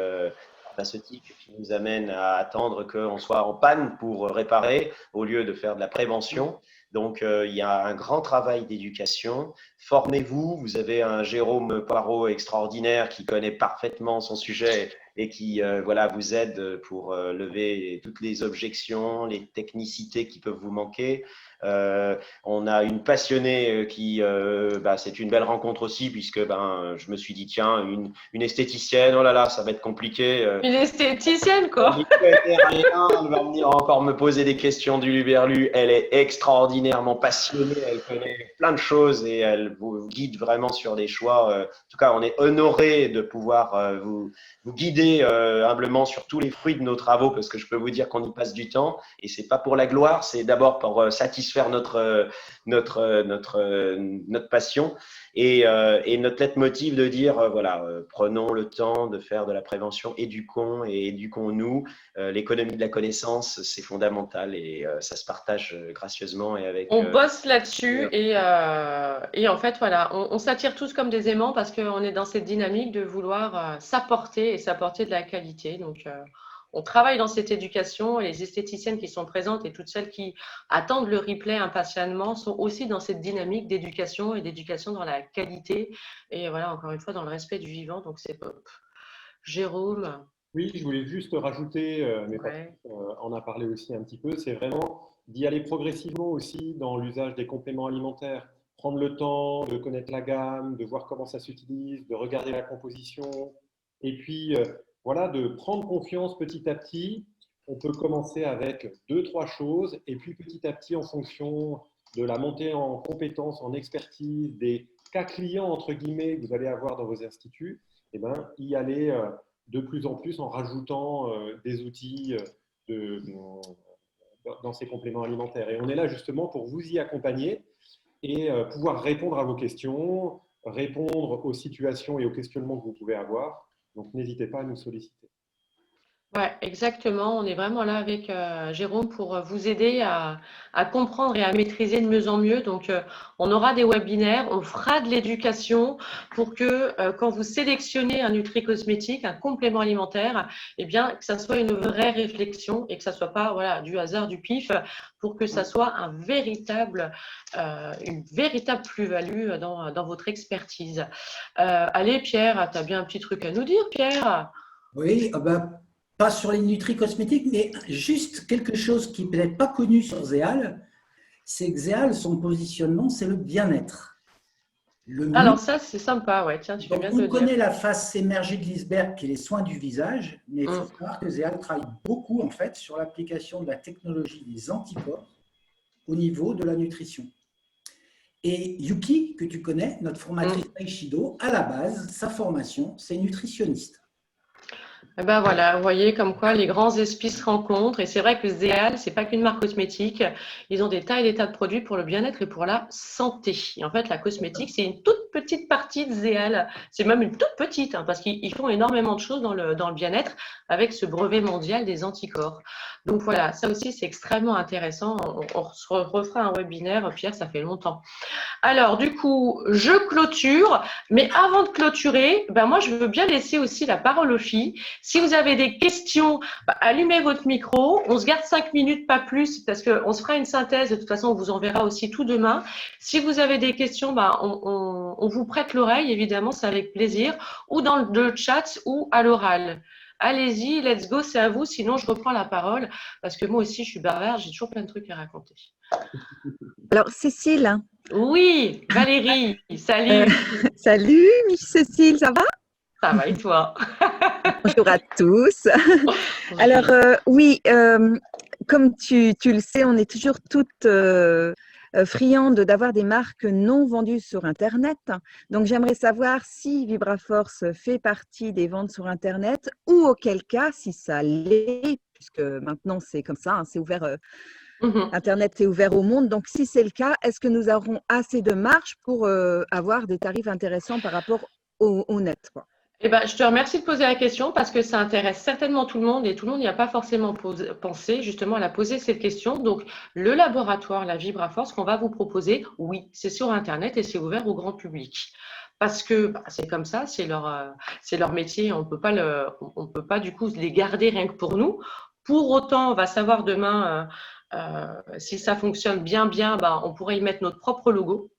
pharmaceutique qui nous amène à attendre qu'on soit en panne pour réparer au lieu de faire de la prévention. Donc, il y a un grand travail d'éducation. Formez-vous. Vous avez un Jérôme Poirot extraordinaire qui connaît parfaitement son sujet et qui vous aide pour lever toutes les objections, les technicités qui peuvent vous manquer. On a une passionnée qui, c'est une belle rencontre aussi puisque je me suis dit tiens, une esthéticienne, oh là là, ça va être compliqué. Une esthéticienne quoi. Rien, elle va venir encore me poser des questions du Luberlu. Elle est extraordinairement passionnée, elle connaît plein de choses et elle vous guide vraiment sur des choix. En tout cas, on est honoré de pouvoir vous guider humblement sur tous les fruits de nos travaux parce que je peux vous dire qu'on y passe du temps et c'est pas pour la gloire, c'est d'abord pour satisfaire notre passion. Et notre leitmotiv de dire, prenons le temps de faire de la prévention, éduquons et éduquons-nous. L'économie de la connaissance, c'est fondamental et ça se partage gracieusement et avec… On bosse là-dessus et en fait, voilà, on s'attire tous comme des aimants parce qu'on est dans cette dynamique de vouloir s'apporter et s'apporter de la qualité. Donc, on travaille dans cette éducation et les esthéticiennes qui sont présentes et toutes celles qui attendent le replay impatiemment sont aussi dans cette dynamique d'éducation et d'éducation dans la qualité et voilà, encore une fois, dans le respect du vivant. Donc, c'est top. Jérôme. Oui, je voulais juste rajouter, mais Ouais. on en a parlé aussi un petit peu, c'est vraiment d'y aller progressivement aussi dans l'usage des compléments alimentaires. Prendre le temps de connaître la gamme, de voir comment ça s'utilise, de regarder la composition, et puis voilà, de prendre confiance petit à petit. On peut commencer avec deux, trois choses, et puis petit à petit, en fonction de la montée en compétences, en expertise, des cas clients, entre guillemets, que vous allez avoir dans vos instituts, eh ben, y aller de plus en plus en rajoutant des outils de, dans ces compléments alimentaires. Et on est là justement pour vous y accompagner et pouvoir répondre à vos questions, répondre aux situations et aux questionnements que vous pouvez avoir. Donc n'hésitez pas à nous solliciter. Ouais, exactement. On est vraiment là avec Jérôme pour vous aider à comprendre et à maîtriser de mieux en mieux. Donc, on aura des webinaires, on fera de l'éducation pour que quand vous sélectionnez un nutri-cosmétique, un complément alimentaire, eh bien, que ça soit une vraie réflexion et que ça soit pas voilà, du hasard, du pif, pour que ça soit une véritable plus-value dans votre expertise. Allez, Pierre, tu as bien un petit truc à nous dire, Pierre? Oui, pas sur les nutri-cosmétiques, mais juste quelque chose qui n'est pas connu sur Zéal, c'est que Zéal, son positionnement, c'est le bien-être. Alors ça, c'est sympa, ouais. Tiens, tu fais bien de le On connaît dire. la face émergée de l'iceberg qui est les soins du visage, mais il faut Mm. savoir que Zéal travaille beaucoup en fait sur l'application de la technologie des anticorps au niveau de la nutrition. Et Yuki, que tu connais, notre formatrice Aishido, à la base, sa formation, c'est nutritionniste. Eh ben voilà, vous voyez comme quoi les grands esprits se rencontrent. Et c'est vrai que Zéal, c'est pas qu'une marque cosmétique. Ils ont des tas et des tas de produits pour le bien-être et pour la santé. Et en fait, la cosmétique, c'est une toute petite partie de Zéal. C'est même une toute petite, hein, parce qu'ils font énormément de choses dans le bien-être avec ce brevet mondial des anticorps. Donc voilà, ça aussi, c'est extrêmement intéressant. On se refera un webinaire, Pierre, ça fait longtemps. Alors, du coup, je clôture. Mais avant de clôturer, ben moi, je veux bien laisser aussi la parole aux filles. Si vous avez des questions, allumez votre micro. On se garde 5 minutes, pas plus, parce qu'on se fera une synthèse. De toute façon, on vous enverra aussi tout demain. Si vous avez des questions, on vous prête l'oreille, évidemment, c'est avec plaisir, ou dans le chat ou à l'oral. Allez-y, let's go, c'est à vous. Sinon, je reprends la parole, parce que moi aussi, je suis bavarde, j'ai toujours plein de trucs à raconter. Alors, Cécile. Oui, Valérie, salut. Salut, Miss Cécile, ça va? Ça va et toi? Bonjour à tous. Alors, oui, comme tu le sais, on est toujours toutes friandes d'avoir des marques non vendues sur Internet. Donc, j'aimerais savoir si Vibraforce fait partie des ventes sur Internet ou auquel cas, si ça l'est, puisque maintenant c'est comme ça, hein, c'est ouvert. Internet est ouvert au monde. Donc, si c'est le cas, est-ce que nous aurons assez de marge pour avoir des tarifs intéressants par rapport au net, quoi? Eh ben, je te remercie de poser la question parce que ça intéresse certainement tout le monde et tout le monde n'y a pas forcément pensé justement à la poser cette question. Donc, le laboratoire, la Vibraforce qu'on va vous proposer, oui, c'est sur Internet et c'est ouvert au grand public. Parce que c'est comme ça, c'est leur métier, on peut pas du coup les garder rien que pour nous. Pour autant, on va savoir demain si ça fonctionne bien, on pourrait y mettre notre propre logo.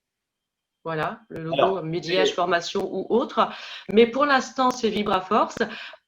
Voilà, le logo Médiage Formation ou autre. Mais pour l'instant, c'est Vibraforce.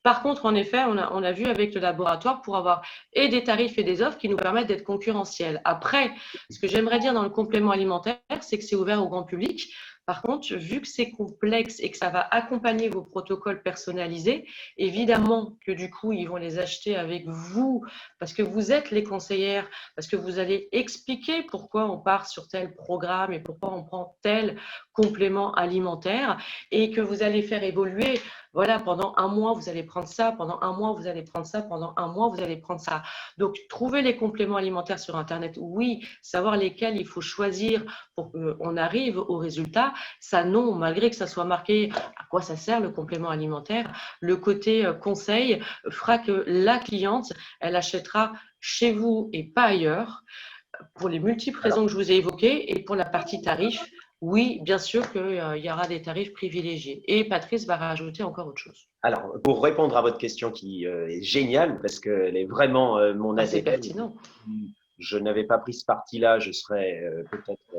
Par contre, en effet, on a vu avec le laboratoire pour avoir et des tarifs et des offres qui nous permettent d'être concurrentiels. Après, ce que j'aimerais dire dans le complément alimentaire, c'est que c'est ouvert au grand public Par contre, vu que c'est complexe et que ça va accompagner vos protocoles personnalisés, évidemment que du coup, ils vont les acheter avec vous parce que vous êtes les conseillères, parce que vous allez expliquer pourquoi on part sur tel programme et pourquoi on prend tel complément alimentaire et que vous allez faire évoluer. Voilà, pendant un mois, vous allez prendre ça, pendant un mois, vous allez prendre ça, pendant un mois, vous allez prendre ça. Donc, trouver les compléments alimentaires sur Internet, oui, savoir lesquels il faut choisir pour qu'on arrive au résultat, ça non, malgré que ça soit marqué à quoi ça sert le complément alimentaire, le côté conseil fera que la cliente, elle achètera chez vous et pas ailleurs, pour les multiples raisons que je vous ai évoquées, et pour la partie tarif, oui, bien sûr qu'il y aura des tarifs privilégiés. Et Patrice va rajouter encore autre chose. Alors, pour répondre à votre question qui est géniale, parce qu'elle est vraiment mon C'est ADN, pertinent. je n'avais pas pris ce parti-là, je serais peut-être,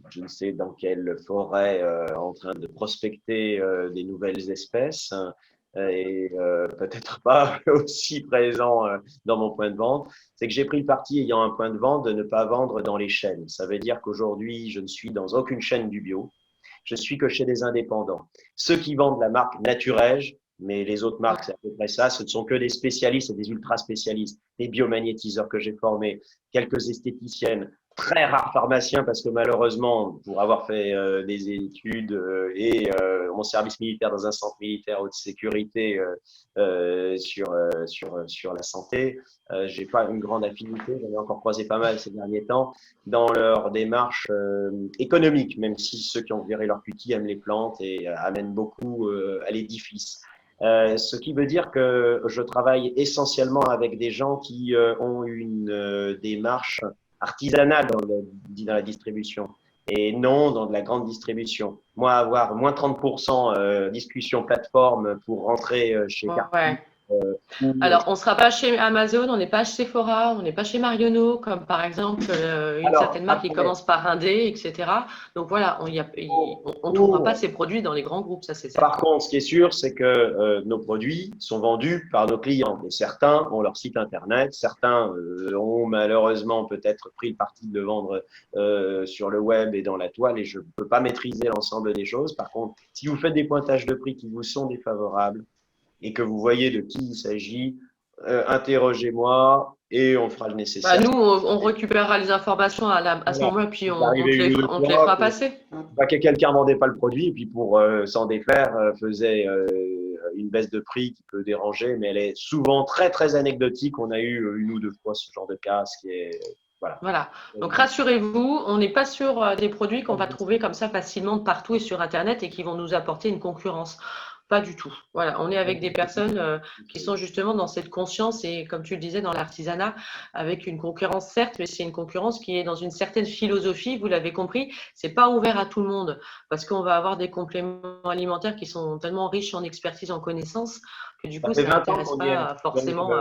je ne sais dans quelle forêt, en train de prospecter des nouvelles espèces et peut-être pas aussi présent dans mon point de vente. C'est que j'ai pris le parti, ayant un point de vente, de ne pas vendre dans les chaînes. Ça veut dire qu'aujourd'hui, je ne suis dans aucune chaîne du bio. Je suis que chez des indépendants. Ceux qui vendent la marque Naturège, mais les autres marques, c'est à peu près ça, ce ne sont que des spécialistes et des ultra spécialistes, des biomagnétiseurs que j'ai formés, quelques esthéticiennes, très rares pharmaciens parce que malheureusement, pour avoir fait des études et mon service militaire dans un centre militaire haute sécurité sur la santé, j'ai pas une grande affinité, j'en ai encore croisé pas mal ces derniers temps dans leur démarche économique, même si ceux qui ont viré leur cutie aiment les plantes et amènent beaucoup à l'édifice. Ce qui veut dire que je travaille essentiellement avec des gens qui ont une démarche artisanale dans la distribution et non dans de la grande distribution. Moi, avoir moins 30% discussion plateforme pour rentrer chez Carrefour. Ouais. Alors, on ne sera pas chez Amazon, on n'est pas chez Sephora, on n'est pas chez Marionneau, comme par exemple une certaine marque qui commence par un D, etc. Donc voilà, on ne trouvera pas ces produits dans les grands groupes, ça c'est certain. Par contre, ce qui est sûr, c'est que nos produits sont vendus par nos clients. Et certains ont leur site internet, certains ont malheureusement peut-être pris le parti de le vendre sur le web et dans la toile, et je ne peux pas maîtriser l'ensemble des choses. Par contre, si vous faites des pointages de prix qui vous sont défavorables, et que vous voyez de qui il s'agit, interrogez-moi et on fera le nécessaire. Nous, on récupérera les informations à ce moment-là, puis on te les fera passer. Que quelqu'un ne vendait pas le produit et puis pour s'en défaire, faisait une baisse de prix qui peut déranger, mais elle est souvent très, très anecdotique. On a eu une ou deux fois ce genre de cas, ce qui est… Voilà. Donc, rassurez-vous, on n'est pas sur des produits qu'on va trouver comme ça facilement partout et sur Internet et qui vont nous apporter une concurrence. Pas du tout. Voilà, on est avec des personnes qui sont justement dans cette conscience et, comme tu le disais, dans l'artisanat, avec une concurrence certes, mais c'est une concurrence qui est dans une certaine philosophie. Vous l'avez compris, c'est pas ouvert à tout le monde parce qu'on va avoir des compléments alimentaires qui sont tellement riches en expertise, en connaissances que du coup, ça n'intéresse pas forcément.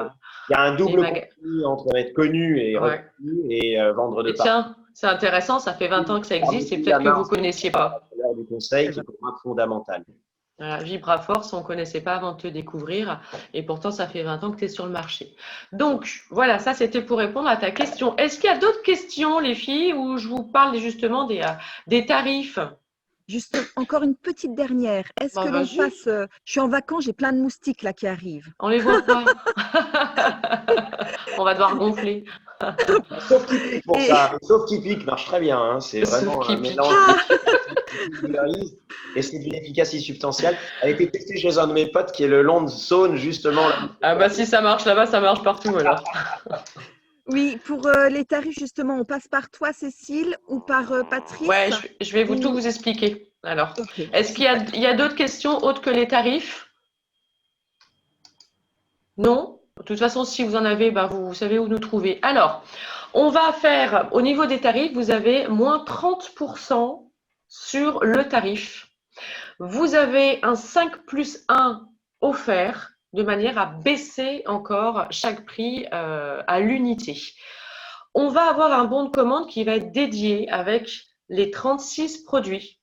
Il y a un double conflit entre être connu et reconnu et vendre de partout. Tiens, c'est intéressant. Ça fait 20 ans que ça existe et peut-être que vous connaissiez pas. Du conseil qui est fondamental. Vibra Force, on ne connaissait pas avant de te découvrir et pourtant ça fait 20 ans que tu es sur le marché. Donc voilà, ça c'était pour répondre à ta question. Est-ce qu'il y a d'autres questions les filles où je vous parle justement des tarifs? Juste encore une petite dernière. Est-ce que l'on passe… je suis en vacances, j'ai plein de moustiques là qui arrivent. On les voit pas. On va devoir gonfler. Sauf qui pique pour ça. Sauf qui pique marche très bien. Hein. C'est vraiment un mélange et c'est d'une efficacité substantielle. Elle a été testée chez un de mes potes qui est le long de Saône, justement. Ah bah si ça marche là-bas, ça marche partout alors. Oui, pour les tarifs justement, on passe par toi Cécile ou par Patrice? Ouais, je vais tout vous expliquer. Alors, est-ce qu'il y a d'autres questions autres que les tarifs? Non? De toute façon, si vous en avez, vous savez où nous trouver. Alors, on va faire, au niveau des tarifs, vous avez moins 30% sur le tarif. Vous avez un 5+1 offert de manière à baisser encore chaque prix à l'unité. On va avoir un bon de commande qui va être dédié avec les 36 produits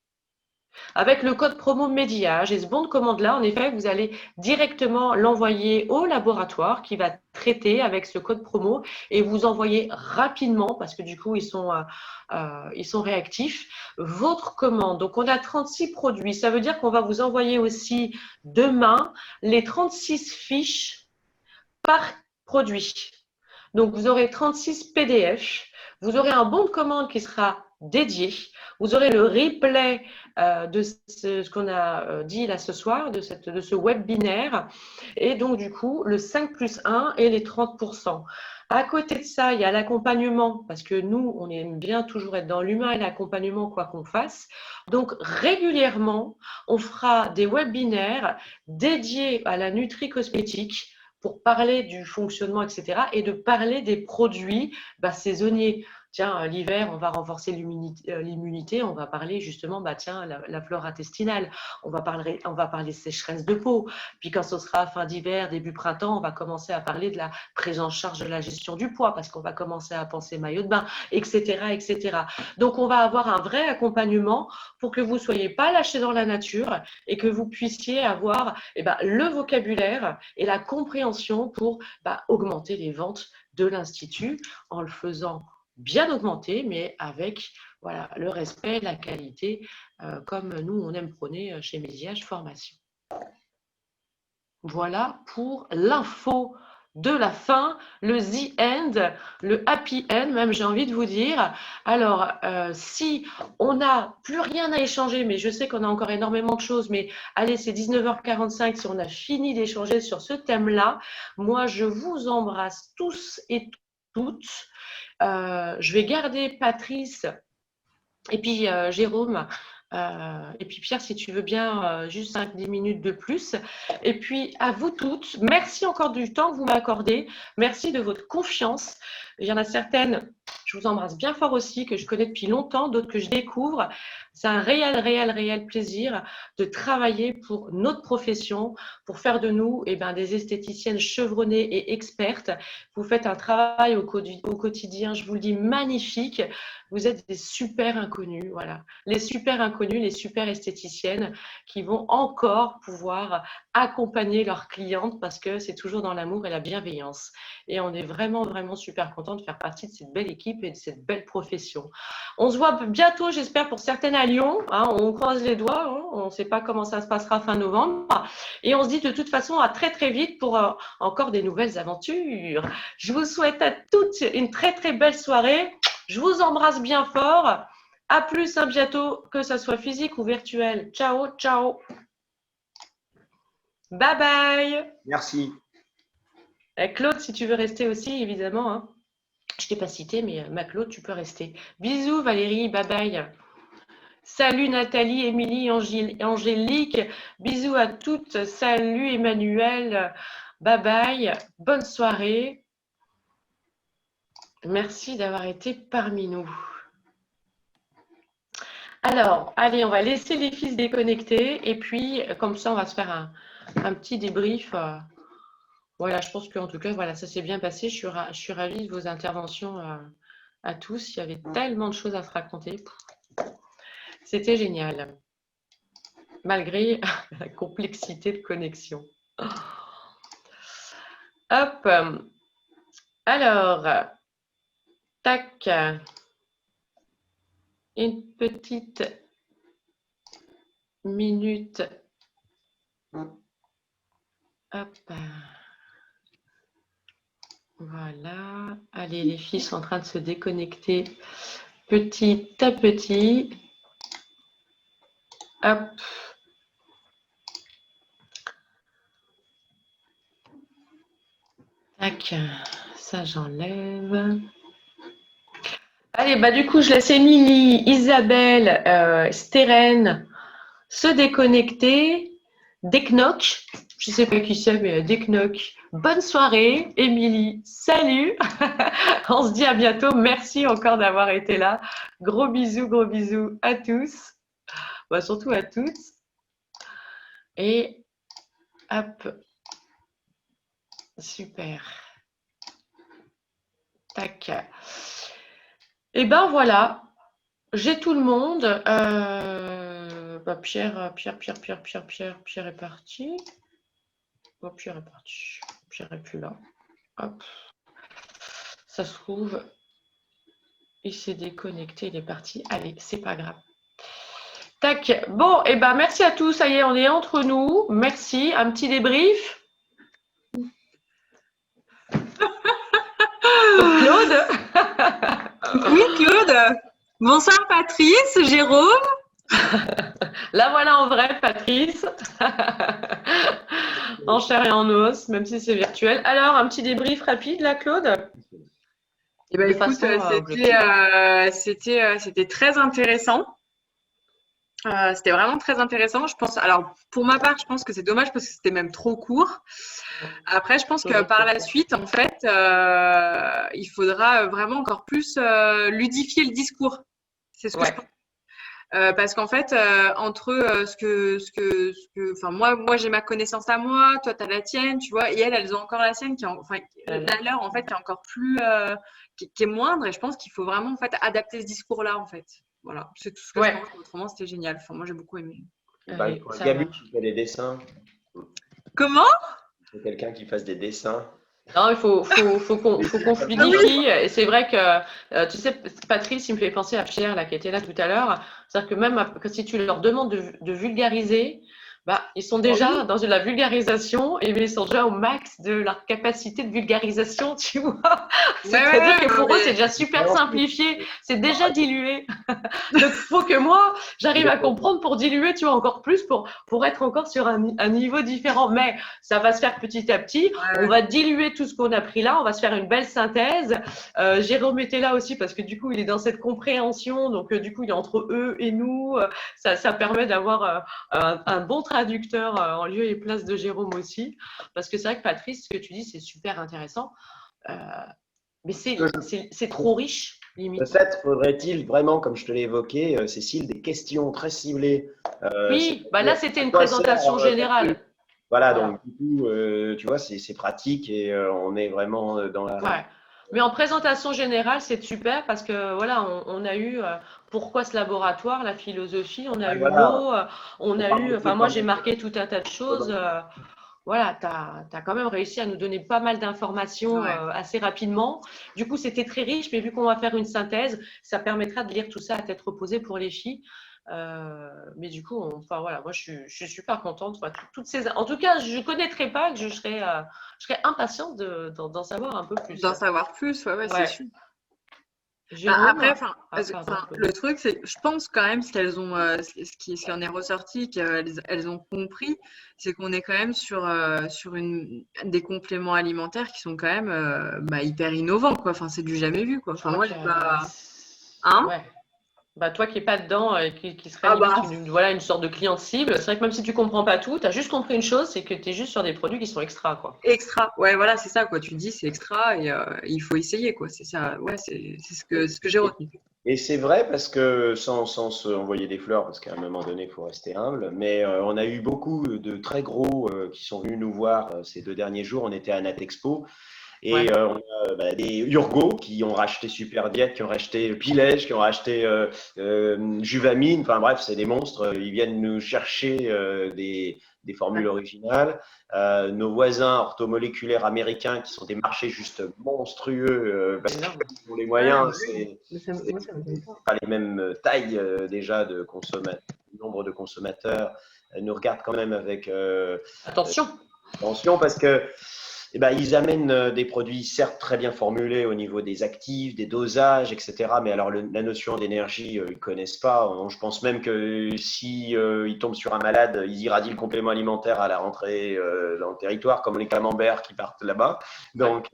avec le code promo Médiage. Et ce bon de commande-là, en effet, vous allez directement l'envoyer au laboratoire qui va traiter avec ce code promo et vous envoyer rapidement, parce que du coup, ils sont réactifs, votre commande. Donc, on a 36 produits. Ça veut dire qu'on va vous envoyer aussi demain les 36 fiches par produit. Donc, vous aurez 36 PDF. Vous aurez un bon de commande qui sera dédié. Vous aurez le replay de ce qu'on a dit là ce soir, de ce webinaire. Et donc, du coup, le 5+1 et les 30%. À côté de ça, il y a l'accompagnement, parce que nous, on aime bien toujours être dans l'humain et l'accompagnement, quoi qu'on fasse. Donc, régulièrement, on fera des webinaires dédiés à la nutri-cosmétique pour parler du fonctionnement, etc. et de parler des produits saisonniers. Tiens, l'hiver, on va renforcer l'immunité, on va parler justement, tiens, la flore intestinale, on va parler sécheresse de peau. Puis quand ce sera fin d'hiver, début printemps, on va commencer à parler de la prise en charge de la gestion du poids, parce qu'on va commencer à penser maillot de bain, etc., etc. Donc, on va avoir un vrai accompagnement pour que vous ne soyez pas lâchés dans la nature et que vous puissiez avoir le vocabulaire et la compréhension pour augmenter les ventes de l'Institut en le faisant bien augmenter, mais avec le respect, la qualité, comme nous, on aime prôner chez Médiage Formation. Voilà pour l'info de la fin, le the end, le happy end, même j'ai envie de vous dire. Alors, si on n'a plus rien à échanger, mais je sais qu'on a encore énormément de choses, mais allez, c'est 19h45, si on a fini d'échanger sur ce thème-là, moi, je vous embrasse tous et toutes. Je vais garder Patrice et puis Jérôme et puis Pierre, si tu veux bien, juste 5-10 minutes de plus. Et puis à vous toutes, merci encore du temps que vous m'accordez, merci de votre confiance. Il y en a certaines, je vous embrasse bien fort aussi, que je connais depuis longtemps, d'autres que je découvre. C'est un réel plaisir de travailler pour notre profession, pour faire de nous des esthéticiennes chevronnées et expertes. Vous faites un travail au quotidien, je vous le dis, magnifique. Vous êtes des super inconnus, voilà. Les super inconnus, les super esthéticiennes qui vont encore pouvoir accompagner leurs clientes parce que c'est toujours dans l'amour et la bienveillance. Et on est vraiment super content de faire partie de cette belle équipe et de cette belle profession. On se voit bientôt, j'espère, pour certaines à Lyon. On croise les doigts, on ne sait pas comment ça se passera fin novembre. Et on se dit de toute façon à très vite pour encore des nouvelles aventures. Je vous souhaite à toutes une très belle soirée. Je vous embrasse bien fort. À plus, à bientôt, que ça soit physique ou virtuel. Ciao. Bye bye. Merci. Et Claude, si tu veux rester aussi, évidemment. Je ne t'ai pas cité, mais ma Claude, tu peux rester. Bisous Valérie, bye bye. Salut Nathalie, Émilie, Angélique. Bisous à toutes. Salut Emmanuel. Bye bye. Bonne soirée. Merci d'avoir été parmi nous. Alors, allez, on va laisser les filles se déconnecter et puis, comme ça, on va se faire un petit débrief. Voilà, je pense qu'en tout cas, voilà, ça s'est bien passé. Je suis ravie de vos interventions à tous. Il y avait tellement de choses à se raconter. C'était génial, malgré la complexité de connexion. Hop. Alors, tac. Une petite minute. Hop. Voilà. Allez, les filles sont en train de se déconnecter petit à petit. Hop. Tac. Ça, j'enlève. Allez, du coup, je laisse Émilie, Isabelle, Stérène se déconnecter. Deknock, je ne sais pas qui c'est, mais Deknock. Bonne soirée, Émilie. Salut. On se dit à bientôt. Merci encore d'avoir été là. Gros bisous à tous. Surtout à toutes. Et hop. Super. Tac. Et voilà, j'ai tout le monde. Pierre est parti. Oh, Pierre est parti. Pierre est plus là. Hop. Ça se trouve, il s'est déconnecté, il est parti. Allez, c'est pas grave. Tac. Bon, et ben merci à tous. Ça y est, on est entre nous. Merci. Un petit débrief. Claude. Oui, Claude. Bonsoir Patrice, Jérôme. La voilà en vrai, Patrice. En chair et en os, même si c'est virtuel. Alors, un petit débrief rapide, là, Claude? Eh ben, De écoute, façon, c'était très intéressant. C'était vraiment très intéressant. Je pense, alors pour ma part, je pense que c'est dommage parce que c'était même trop court. Après, je pense que par la suite, en fait, il faudra vraiment encore plus ludifier le discours. C'est ce que je pense. Parce qu'en fait, entre enfin moi j'ai ma connaissance à moi, toi tu as la tienne, tu vois, et elles ont encore la sienne la leur en fait qui est encore plus, qui est moindre, et je pense qu'il faut vraiment en fait adapter ce discours-là en fait. Voilà, c'est tout ce que je pense. Autrement, c'était génial. Enfin, moi j'ai beaucoup aimé. Gabi qui fait les dessins. Comment? Il faut quelqu'un qui fasse des dessins. Non, il faut qu'on fluidifie. Et c'est vrai que, tu sais, Patrice, il me fait penser à Pierre, là, qui était là tout à l'heure. C'est-à-dire que même si tu leur demandes de vulgariser, bah, ils sont déjà dans la vulgarisation et ils sont déjà au max de leur capacité de vulgarisation, tu vois. C'est-à-dire que pour eux, c'est déjà super simplifié, c'est déjà dilué. Donc, il faut que moi, j'arrive à comprendre pour diluer, tu vois, encore plus, pour être encore sur un niveau différent. Mais ça va se faire petit à petit. On va diluer tout ce qu'on a pris là, on va se faire une belle synthèse. Jérôme était là aussi parce que du coup, il est dans cette compréhension. Donc, du coup, il est entre eux et nous. Ça permet d'avoir un bon traducteur en lieu et place de Jérôme aussi. Parce que c'est vrai que Patrice, ce que tu dis, c'est super intéressant. Mais c'est trop riche, limite. Peut-être faudrait-il vraiment, comme je te l'ai évoqué, Cécile, des questions très ciblées. Oui, bah là, c'était une présentation générale. Voilà, donc du coup, tu vois, c'est pratique et on est vraiment dans la… Ouais. Mais en présentation générale, c'est super parce que voilà, on a eu pourquoi ce laboratoire, la philosophie, on a eu l'eau, on a eu, enfin moi j'ai marqué tout un tas de choses. Voilà, tu as quand même réussi à nous donner pas mal d'informations assez rapidement. Du coup, c'était très riche, mais vu qu'on va faire une synthèse, ça permettra de lire tout ça à tête reposée pour les filles. Mais du coup, enfin voilà, moi je suis super contente. Toutes ces… En tout cas, je ne connaîtrais pas, que je serais impatiente d'en savoir un peu plus. D'en savoir plus, ouais. C'est sûr. Jérôme, après, le truc, c'est je pense quand même ce qu'elles ont, ce qui en est ressorti, qu'elles ont compris, c'est qu'on est quand même sur des compléments alimentaires qui sont quand même hyper innovants, quoi. Enfin, c'est du jamais vu, quoi. Enfin, moi, j'ai pas… Hein? Ouais. Bah, toi qui n'es pas dedans et qui serait une sorte de client cible, c'est vrai que même si tu ne comprends pas tout, tu as juste compris une chose, c'est que tu es juste sur des produits qui sont extra, quoi. Extra, ouais, voilà, c'est ça, quoi. Tu dis c'est extra et il faut essayer, quoi. C'est ça, ouais, c'est ce que j'ai retenu. Et c'est vrai parce que, sans se envoyer des fleurs, parce qu'à un moment donné, il faut rester humble, mais on a eu beaucoup de très gros qui sont venus nous voir ces 2 derniers jours. On était à Natexpo. Et on a des Urgo qui ont racheté Superdiet, qui ont racheté Pilège, qui ont racheté Juvamine. Enfin bref, c'est des monstres. Ils viennent nous chercher des formules originales. Nos voisins orthomoléculaires américains qui sont des marchés juste monstrueux parce qu'ils ont les moyens. C'est pas les mêmes tailles déjà de nombre de consommateurs. Nous regardent quand même avec attention parce que ils amènent des produits certes très bien formulés au niveau des actifs, des dosages, etc. Mais alors la notion d'énergie, ils ne connaissent pas. Je pense même que si ils tombent sur un malade, ils irradient le complément alimentaire à la rentrée dans le territoire, comme les camemberts qui partent là-bas. Donc,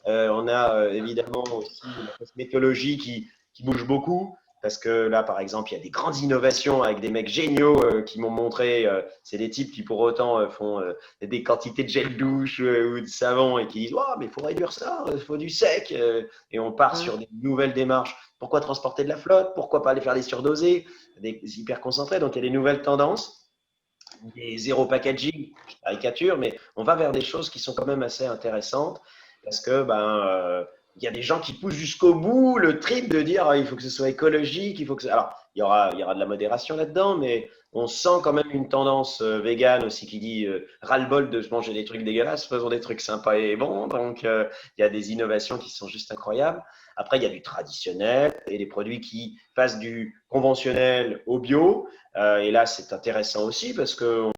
on a évidemment aussi la cosmétologie qui bouge beaucoup. Parce que là, par exemple, il y a des grandes innovations avec des mecs géniaux qui m'ont montré. C'est des types qui, pour autant, font des quantités de gel douche ou de savon et qui disent mais il faut réduire ça, il faut du sec. Et on part sur des nouvelles démarches. Pourquoi transporter de la flotte? Pourquoi pas aller faire des surdosés, des hyper concentrés? Donc, il y a des nouvelles tendances, des zéro packaging, je caricature, mais on va vers des choses qui sont quand même assez intéressantes parce que il y a des gens qui poussent jusqu'au bout le trip de dire il faut que ce soit écologique, il faut que alors il y aura de la modération là-dedans, mais On sent quand même une tendance végane aussi qui dit ras-le-bol de manger des trucs dégueulasses, faisons des trucs sympas et bons. Donc, il y a des innovations qui sont juste incroyables. Après, il y a du traditionnel et des produits qui passent du conventionnel au bio. Et là, c'est intéressant aussi parce qu'on